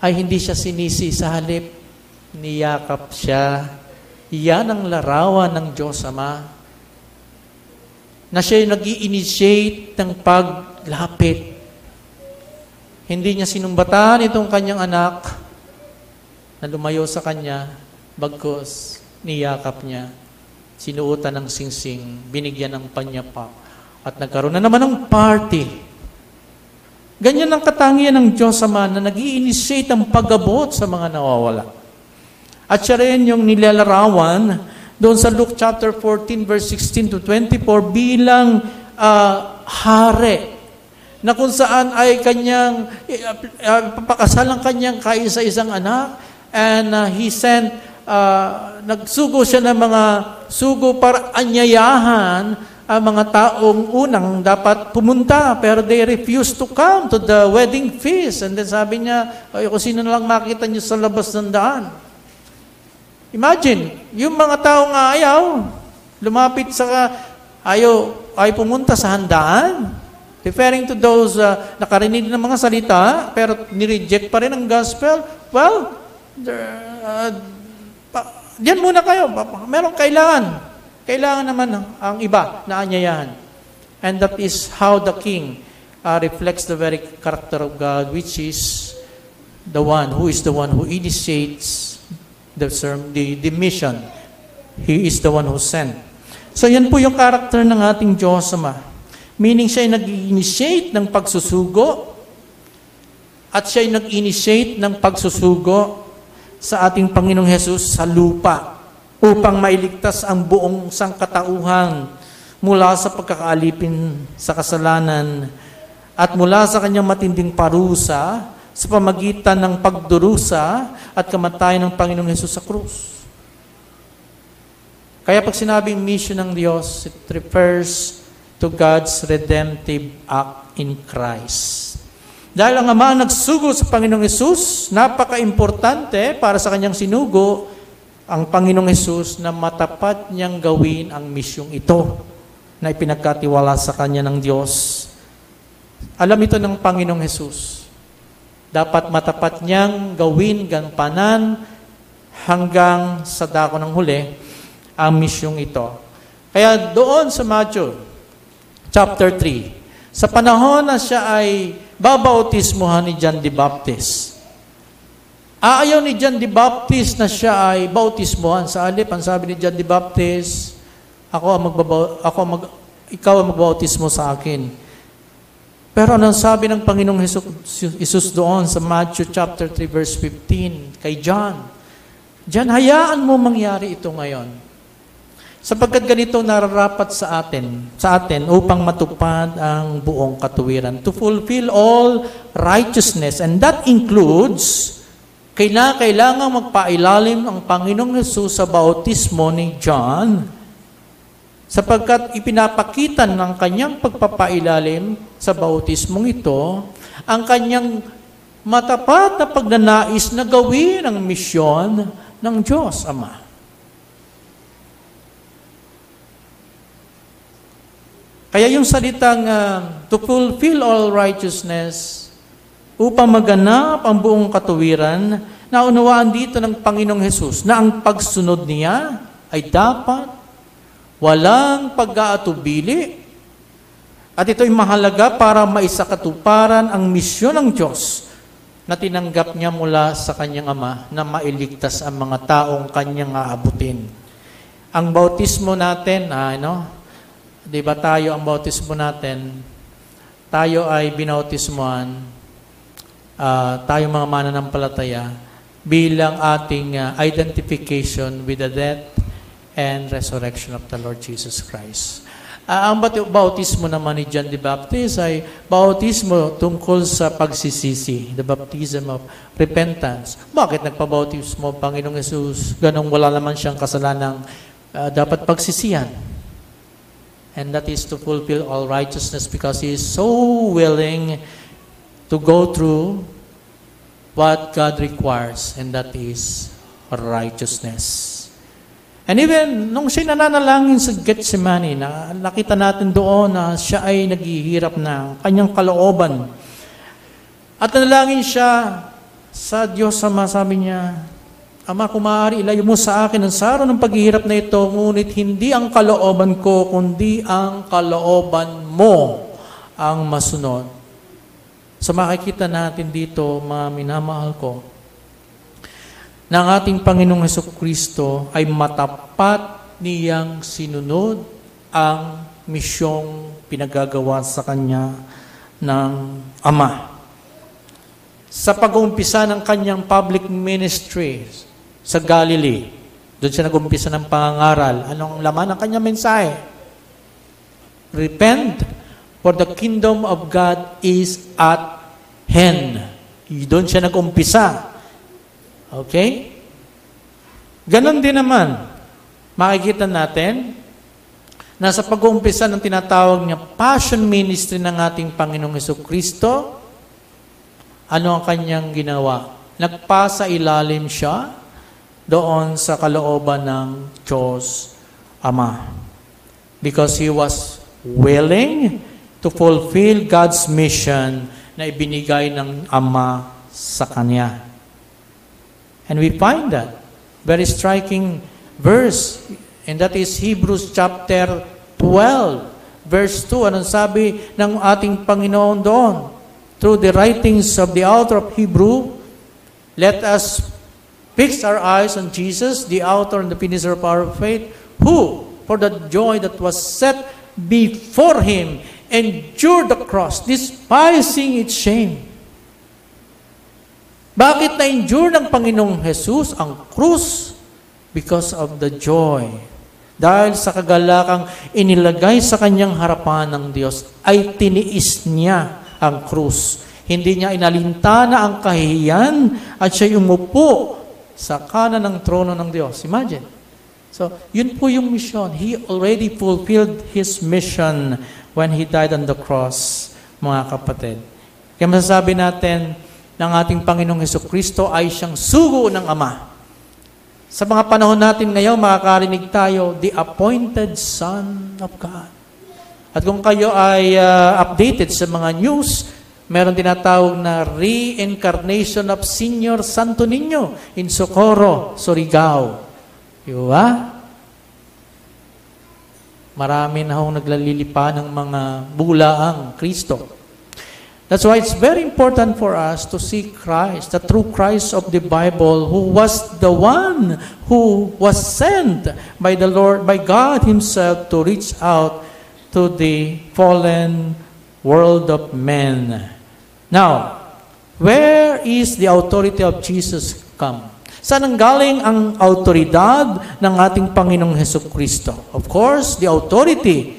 ay hindi siya sinisi, sa halip niyakap siya. Yan ang larawan ng Diyos Ama, na siya nag-i-initiate ng paglapit. Hindi niya sinumbatan itong kanyang anak na lumayo sa kanya, bagkus niyakap niya, sinuotan ng singsing, binigyan ng panyapa, at nagkaroon na naman ng party. Ganyan ang katangian ng Diyos Ama na nag-i-initiate ang pag-abot sa mga nawawala. At siya rin yung nilalarawan doon sa Luke chapter 14, verse 16 to 24, bilang hari, na kung saan ay kanyang, papakasal ang kanyang kaisa-isang anak, and he sent, nagsugo siya ng mga sugo para anyayahan ang mga taong unang dapat pumunta, pero they refused to come to the wedding feast. And then sabi niya, kung sino na lang makita niyo sa labas ng daan. Imagine, yung mga tao nga ayaw, lumapit ayaw pumunta sa handaan. Referring to those nakarinig ng mga salita, pero nireject pa rin ang gospel. Well, diyan muna kayo. Merong kailangan. Kailangan naman ang iba na anyayahan. And that is how the king reflects the very character of God, which is the one who initiates the mission. He is the one who sent. So yan po yung character ng ating Diyos Ama. Meaning siya ay nag-initiate ng pagsusugo at siya ay nag-initiate ng pagsusugo sa ating Panginoong Hesus sa lupa upang mailigtas ang buong sangkatauhan mula sa pagkakaalipin sa kasalanan at mula sa kanyang matinding parusa sa pamagitan ng pagdurusa at kamatayan ng Panginoong Hesus sa krus. Kaya pag sinabing mission ng Diyos, it refers to God's redemptive act in Christ. Dahil ang Ama nagsugo sa Panginoong Hesus, napaka-importante para sa kanyang sinugo ang Panginoong Hesus na matapat niyang gawin ang misyong ito na ipinagkatiwala sa kanya ng Diyos. Alam ito ng Panginoong Hesus. Dapat matapat niyang gawin, gampanan, hanggang sa dako ng huli, ang misyong ito. Kaya doon sa Matthew, chapter 3, sa panahon na siya ay babautismuhan ni John the Baptist, ayaw ni John the Baptist na siya ay bautismuhan. Sa alip, ang sabi ni John the Baptist, ikaw ang magbautismo sa akin. Pero anong sabi ng Panginoong Jesus doon sa Matthew chapter 3 verse 15 kay John? John, hayaan mo mangyari ito ngayon. Sapagkat ganito nararapat sa atin upang matupad ang buong katuwiran. To fulfill all righteousness, and that includes, kailangang magpailalim ang Panginoong Hesus sa bautismo ni John, sapagkat ipinapakita ng kanyang pagpapailalim sa bautismong ito, ang kanyang matapat na pagnanais na gawin ang misyon ng Diyos Ama. Kaya yung salitang to fulfill all righteousness, upang maganap ang buong katuwiran, naunawaan dito ng Panginoong Hesus na ang pagsunod niya ay dapat walang pag-aatubili. At ito'y mahalaga para maisakatuparan ang misyon ng Diyos na tinanggap niya mula sa kanyang Ama na mailigtas ang mga taong kanyang aabutin. Ang bautismo natin, di ba tayo ang bautismo natin, tayo ay binautismuhan, tayo mga mananampalataya, bilang ating identification with the death and resurrection of the Lord Jesus Christ. Ang bautismo naman ni John the Baptist ay bautismo tungkol sa pagsisisi, the baptism of repentance. Bakit nagpabautismo ang Panginoong Hesus? Ganong wala naman siyang kasalanang dapat pagsisihan. And that is to fulfill all righteousness because He is so willing to go through what God requires, and that is righteousness. And even nung siya nananalangin sa Gethsemane, nakita natin doon na siya ay naghihirap na kanyang kalooban. At nanalangin siya sa Diyos Ama, sabi niya, Ama, kung maaari, ilayo mo sa akin ang saro ng paghihirap na ito, ngunit hindi ang kalooban ko, kundi ang kalooban mo ang masunod. So makikita natin dito, mga minamahal ko, na ang ating Panginoong Hesukristo ay matapat niyang sinunod ang misyong pinagagawa sa Kanya ng Ama. Sa pag-uumpisa ng Kanyang public ministry sa Galilee, doon siya nag-umpisa ng pangangaral. Anong laman ng Kanyang mensahe? Repent, for the kingdom of God is at hand. Doon siya nag-umpisa. Okay? Ganon din naman, makikita natin na sa pag-uumpisa ng tinatawag niya passion ministry ng ating Panginoong Hesukristo, ano ang kanyang ginawa? Nagpasa ilalim siya doon sa kalooban ng Diyos Ama. Because He was willing to fulfill God's mission na ibinigay ng Ama sa Kanya. And we find that very striking verse, and that is Hebrews chapter 12, verse 2. Anong sabi ng ating Panginoon doon? Through the writings of the author of Hebrew, let us fix our eyes on Jesus, the author and the finisher of our faith, who, for the joy that was set before Him, endured the cross, despising its shame. Bakit na-endure ng Panginoong Jesus ang krus? Because of the joy. Dahil sa kagalakang inilagay sa kanyang harapan ng Diyos, ay tiniis niya ang krus. Hindi niya inalintana ang kahihiyan at siya umupo sa kanan ng trono ng Diyos. Imagine. So, yun po yung mission. He already fulfilled His mission when He died on the cross, mga kapatid. Kaya masasabi natin ng ating Panginoong Hesukristo ay siyang sugo ng Ama. Sa mga panahon natin ngayon, makakarinig tayo, the appointed Son of God. At kung kayo ay updated sa mga news, meron tinatawag na reincarnation of Senior Santo Niño in Socorro, Surigao. Diba? Marami na hong naglalilipa ng mga bulaang Kristo. That's why it's very important for us to see Christ, the true Christ of the Bible, who was the one who was sent by the Lord, by God Himself to reach out to the fallen world of men. Now, where is the authority of Jesus come? Saan nanggaling ang autoridad ng ating Panginoong Hesukristo? Of course, the authority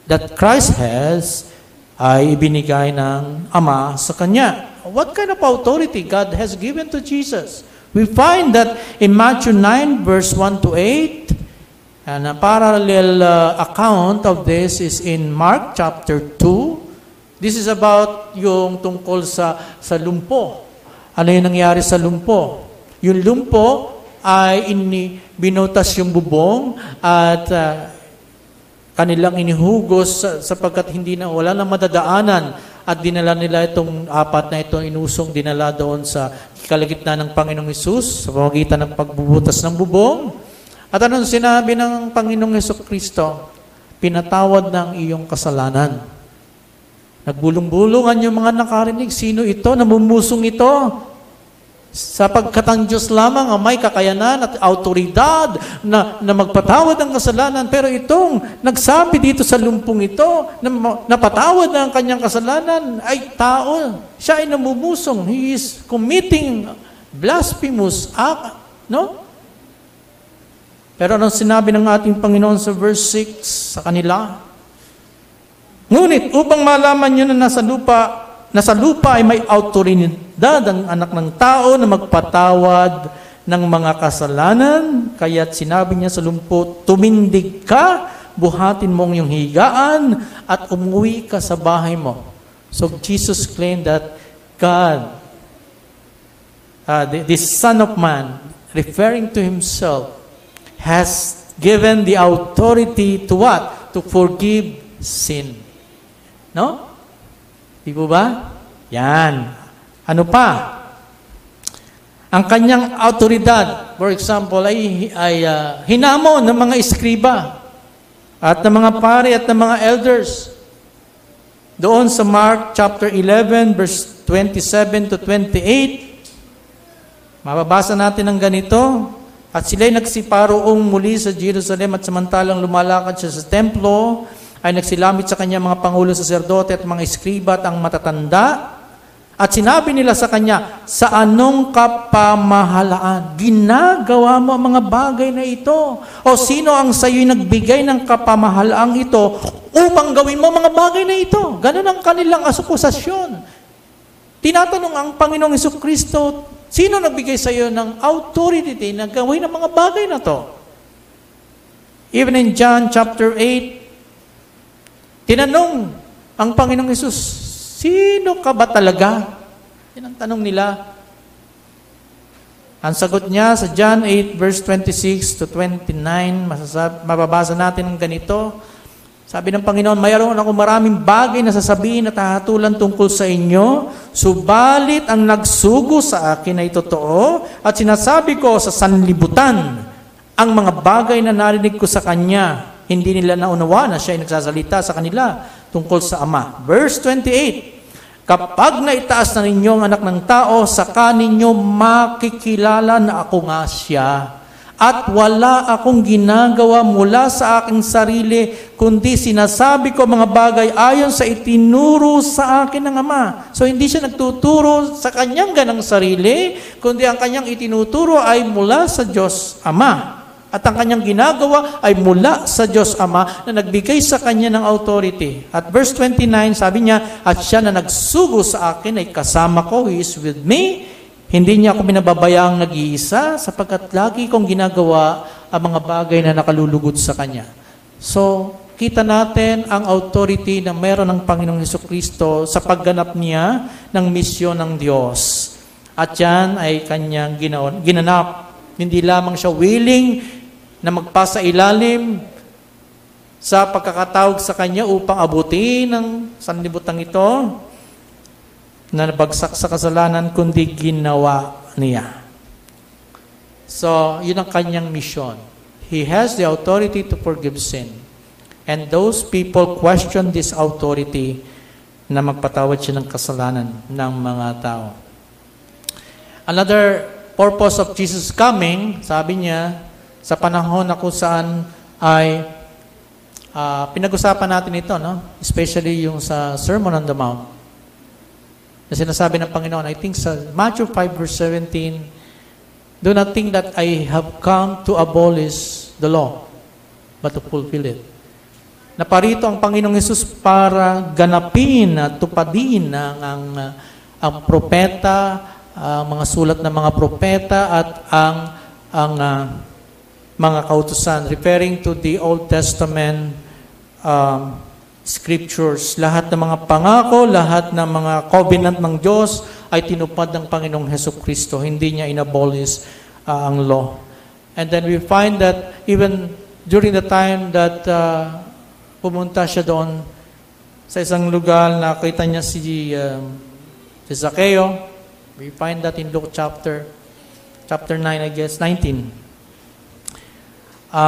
that Christ has ay ibinigay ng Ama sa Kanya. What kind of authority God has given to Jesus? We find that in Matthew 9, verse 1 to 8, and a parallel account of this is in Mark chapter 2. This is about yung tungkol sa lumpo. Ano yung nangyari sa lumpo? Yung lumpo ay binutas yung bubong at kanilang inihugos sapagkat wala na madadaanan at dinala nila itong apat na ito dinala doon sa kalagitnaan ng Panginoong Hesus sa pamamagitan ng pagbubutas ng bubong. At anong sinabi ng Panginoong Hesukristo? Pinatawad ng iyong kasalanan. Nagbulong-bulungan yung mga nakarinig. Sino ito? Namumusong ito. Sapagkat ang Diyos lamang ang may kakayanan at autoridad na magpatawad ng kasalanan. Pero itong nagsabi dito sa lumpong ito, na napatawad na ang kanyang kasalanan, ay tao. Siya ay namumusong. He is committing blasphemous act. No? Pero anong sinabi ng ating Panginoon sa verse 6 sa kanila? Ngunit upang malaman nyo na nasa lupa ay may autoridad ang anak ng tao na magpatawad ng mga kasalanan, kaya't sinabi niya sa lumpo, tumindig ka, buhatin mo ang iyong higaan, at umuwi ka sa bahay mo. So Jesus claimed that God, the Son of Man, referring to Himself, has given the authority to what? To forgive sin. No? Di po ba? Yan. Ano pa? Ang kanyang autoridad, for example, ay hinamon ng mga eskriba at ng mga pari at ng mga elders. Doon sa Mark chapter 11, verse 27 to 28, mababasa natin ang ganito. At sila'y nagsiparoong muli sa Jerusalem at samantalang lumalakad siya sa templo, ay nagsilamit sa kanya mga pangulo saserdote at mga eskriba at ang matatanda. At sinabi nila sa kanya, sa anong kapamahalaan ginagawa mo ang mga bagay na ito? O sino ang sayo'y nagbigay ng kapamahalaang ito upang gawin mo mga bagay na ito? Ganun ang kanilang akusasyon. Tinatanong ang Panginoong Hesukristo, sino nagbigay sa iyo ng authority na gawin ang mga bagay na to? Even in John chapter 8, tinanong ang Panginoong Hesus, sino ka ba talaga? Yan ang tanong nila. Ang sagot niya sa John 8 verse 26 to 29, mababasa natin ng ganito. Sabi ng Panginoon, mayroon ako maraming bagay na sasabihin at hahatulan tungkol sa inyo, subalit ang nagsugo sa akin ay totoo, at sinasabi ko sa sanlibutan ang mga bagay na narinig ko sa Kanya. Hindi nila naunawa na siya ay nagsasalita sa kanila tungkol sa Ama. Verse 28, kapag naitaas na ninyo ang anak ng tao, saka ninyo makikilala na ako nga siya. At wala akong ginagawa mula sa aking sarili, kundi sinasabi ko mga bagay ayon sa itinuro sa akin ng Ama. So hindi siya nagtuturo sa kanyang ganang sarili, kundi ang kanyang itinuturo ay mula sa Diyos Ama. At ang kanyang ginagawa ay mula sa Diyos Ama na nagbigay sa kanya ng authority. At verse 29, sabi niya, at siya na nagsugo sa akin ay kasama ko, He is with me. Hindi niya ako binababayaang nag-iisa sapagkat lagi kong ginagawa ang mga bagay na nakalulugod sa kanya. So, kita natin ang authority na meron ng Panginoong Hesukristo sa pagganap niya ng misyon ng Diyos. At yan ay kanyang ginanap. Hindi lamang siya willing na magpasa ilalim sa pagkakatawag sa kanya upang abutin ang sanlibutan ito na nabagsak sa kasalanan, kundi ginawa niya. So, yun ang kanyang mission. He has the authority to forgive sin. And those people question this authority na magpatawad siya ng kasalanan ng mga tao. Another purpose of Jesus coming, sabi niya, sa panahon na kung saan ay pinag-usapan natin ito, no? Especially yung sa Sermon on the Mount. na sinasabi ng Panginoon, I think sa Matthew 5 verse 17, do not think that I have come to abolish the law, but to fulfill it. Naparito ang Panginoong Hesus para ganapin at tupadin ang propeta, ang mga sulat ng mga propeta at ang mga kautusan, referring to the Old Testament scriptures. Lahat ng mga pangako, lahat ng mga covenant ng Diyos ay tinupad ng Panginoong Hesukristo. Hindi niya inabolish ang law. And then we find that even during the time that pumunta siya doon sa isang lugar, nakita niya si Zacchaeus. We find that in Luke chapter 9, I guess, 19.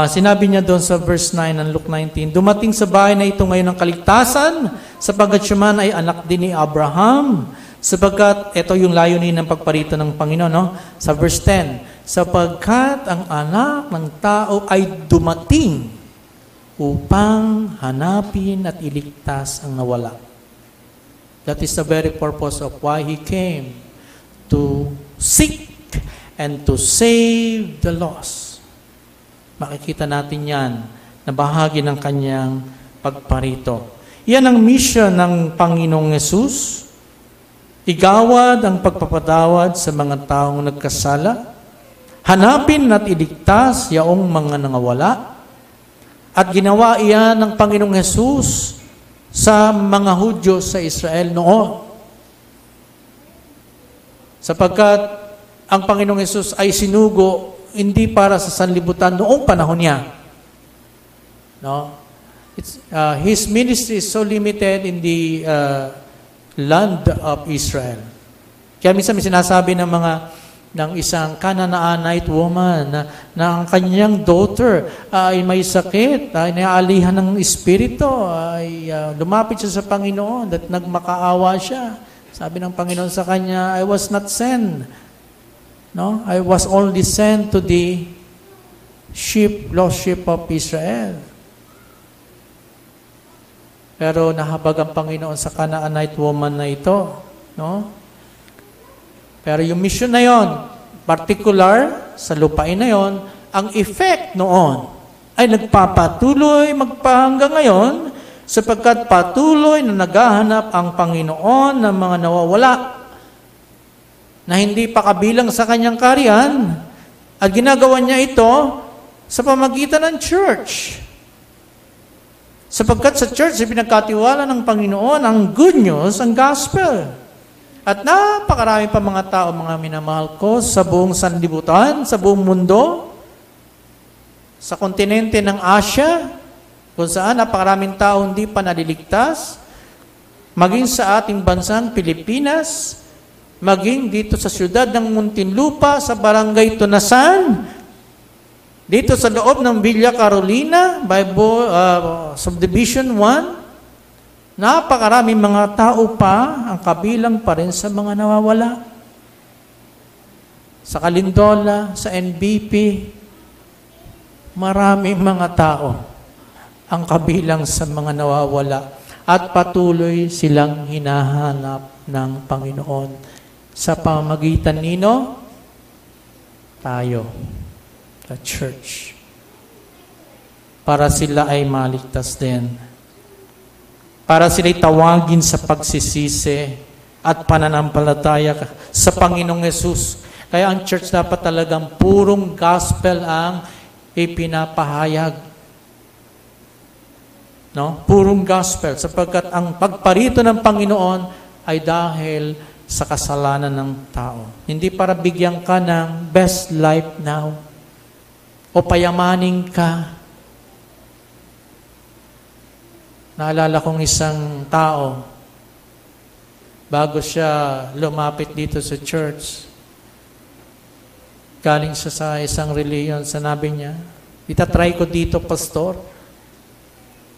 Sinabi niya doon sa verse 9 ng Luke 19, dumating sa bahay na ito ngayon ng kaligtasan, sapagkat siya man ay anak din ni Abraham, sapagkat, ito yung layunin ng pagparito ng Panginoon, no? Sa verse 10, sapagkat ang anak ng tao ay dumating upang hanapin at iligtas ang nawala. That is the very purpose of why He came, to seek and to save the lost. Makikita natin yan na bahagi ng kanyang pagparito. Yan ang mission ng Panginoong Yesus. Igawad ang pagpapatawad sa mga taong nagkasala. Hanapin at iligtas yaong mga nangawala. At ginawa iyan ng Panginoong Yesus sa mga Hudyo sa Israel noon. Sapagkat ang Panginoong Hesus ay sinugo hindi para sa sanlibutan noong panahon niya. No? His ministry is so limited in the land of Israel. Kaya minsan may sinasabi ng isang Canaanite woman na ang kanyang daughter ay may sakit, ay naalihan ng espiritu, ay lumapit siya sa Panginoon at nagmakaawa siya. Sabi ng Panginoon sa kanya, I was not sent. No? I was only sent to the lost sheep of Israel. Pero nahabag ang Panginoon sa Canaanite woman na ito. No? Pero yung mission na yon, particular sa lupain na yon, ang effect noon ay nagpapatuloy magpahanggang ngayon, sapagkat patuloy na naghahanap ang Panginoon ng mga nawawala na hindi pa kabilang sa kanyang kaharian, at ginagawa niya ito sa pamagitan ng church. Sapagkat sa church ay pinagkatiwala ng Panginoon ang good news, ang gospel. At napakarami pa mga tao, mga minamahal ko, sa buong sanlibutan, sa buong mundo, sa kontinente ng Asia, kung saan napakaraming tao hindi pa naliligtas, maging sa ating bansang Pilipinas, maging dito sa siyudad ng Muntinlupa, sa barangay Tunasan, dito sa loob ng Villa Carolina, Bible Subdivision 1, napakaraming mga tao pa ang kabilang pa rin sa mga nawawala. Sa Calindola, sa NBP, maraming mga tao ang kabilang sa mga nawawala at patuloy silang hinahanap ng Panginoon sa pamamagitan nino tayo, the church, para sila ay maligtas din, para sila'y tawagin sa pagsisisi at pananampalataya sa Panginoong Yesus. Kaya ang church dapat talagang purong gospel ang ipinapahayag. No? Purong gospel, sapagkat ang pagparito ng Panginoon ay dahil sa kasalanan ng tao. Hindi para bigyan ka ng best life now o payamanin ka. Naalala kong isang tao, bago siya lumapit dito sa church, galing siya sa isang reliyon, sanabi niya, itatry ko dito, pastor.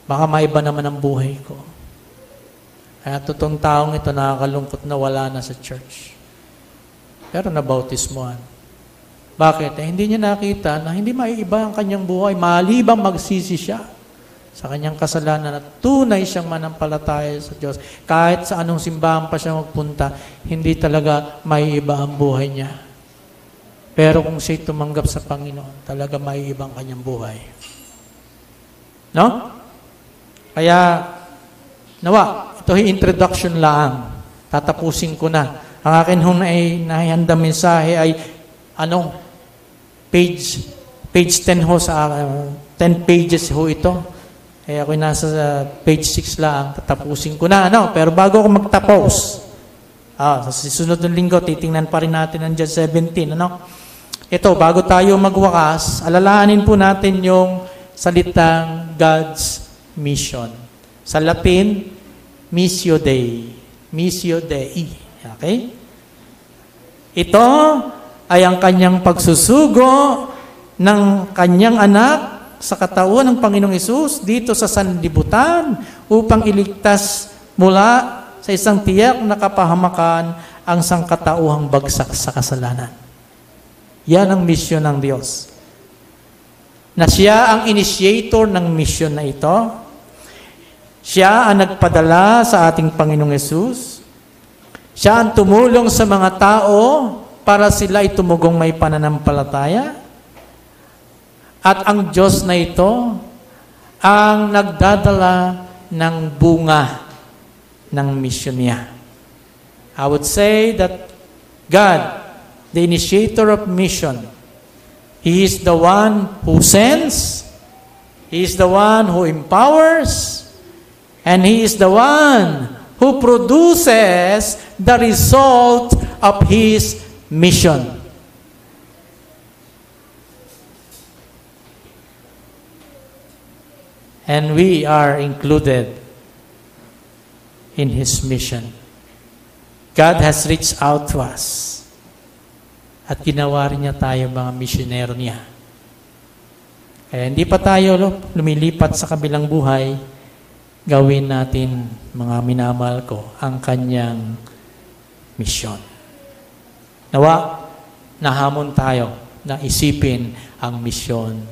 Baka maiba naman ang buhay ko. Kaya totoong taong ito nakakalungkot na wala na sa church. Pero nabautismohan. Bakit? Hindi niya nakita na hindi maiiba ang kanyang buhay. Malibang magsisi siya sa kanyang kasalanan at tunay siyang manampalataya sa Diyos. Kahit sa anong simbahan pa siya magpunta, hindi talaga maiiba ang buhay niya. Pero kung siya'y tumanggap sa Panginoon, talaga maiiba ang kanyang buhay. No? Kaya, nawa, ito ay introduction lang. Tatapusin ko na. Ang akin hong nahihanda mensahe ay, page 10 ho sa 10 pages ho ito. Kaya ako'y nasa page 6 lang. Tatapusin ko na. Pero bago ako magtapos, sa susunod ng linggo, titingnan pa rin natin ang John 17. Ito, bago tayo magwakas, alalahanin po natin yung salitang God's mission. Sa Latin, Missio Dei. Missio Dei. Okay? Ito ay ang kanyang pagsusugo ng kanyang anak sa katawan ng Panginoong Hesus dito sa sanlibutan upang iligtas mula sa isang tiyak na kapahamakan ang sangkatauhang bagsak sa kasalanan. Yan ang misyon ng Diyos. Na siya ang initiator ng misyon na ito. Siya ang nagpadala sa ating Panginoong Hesus. Siya ang tumulong sa mga tao para sila ay tumugong may pananampalataya. At ang Diyos na ito ang nagdadala ng bunga ng misyon niya. I would say that God, the initiator of mission, He is the one who sends, He is the one who empowers, and He is the one who produces the result of His mission. And we are included in His mission. God has reached out to us. At ginawa rin niya tayo mga misyonero niya. Kaya hindi pa tayo lumilipat sa kabilang buhay, gawin natin, mga minamahal ko, ang kanyang misyon. Nawa, nahamon tayo na isipin ang misyon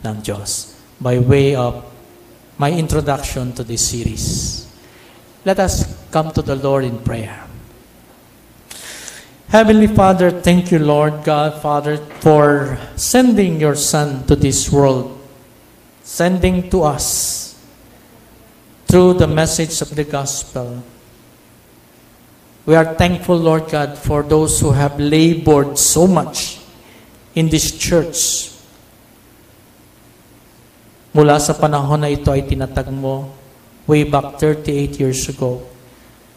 ng Diyos by way of my introduction to this series. Let us come to the Lord in prayer. Heavenly Father, thank you, Lord God, Father, for sending your Son to this world, sending to us through the message of the gospel. We are thankful, Lord God, for those who have labored so much in this church. Mula sa panahon na ito ay tinatag mo way back 38 years ago.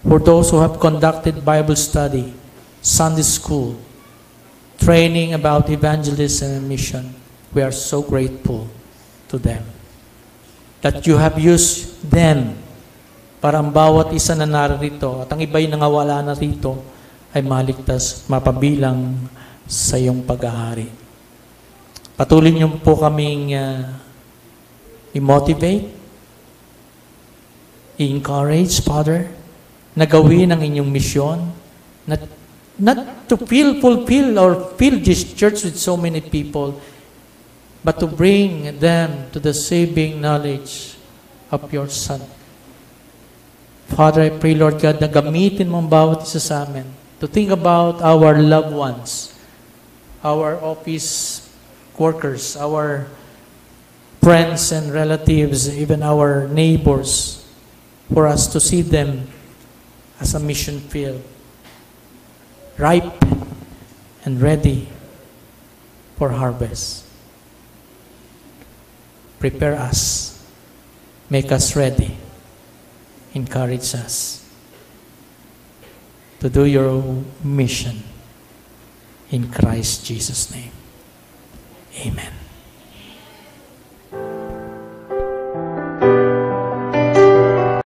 For those who have conducted Bible study, Sunday school, training about evangelism and mission, we are so grateful to them. That you have used them para ang bawat isa na narito at ang iba'y nangawala na rito ay maligtas, mapabilang sa iyong pag-ahari. Patuloy niyo po kaming i-motivate, i-encourage, Father, na gawin ang inyong misyon, not to fulfill or fill this church with so many people, but to bring them to the saving knowledge of your Son. Father, I pray, Lord God, na gamitin mo ang bawat isa sa amin to think about our loved ones, our office workers, our friends and relatives, even our neighbors, for us to see them as a mission field, ripe and ready for harvest. Prepare us. Make us ready. Encourage us to do your mission in Christ Jesus' name. Amen.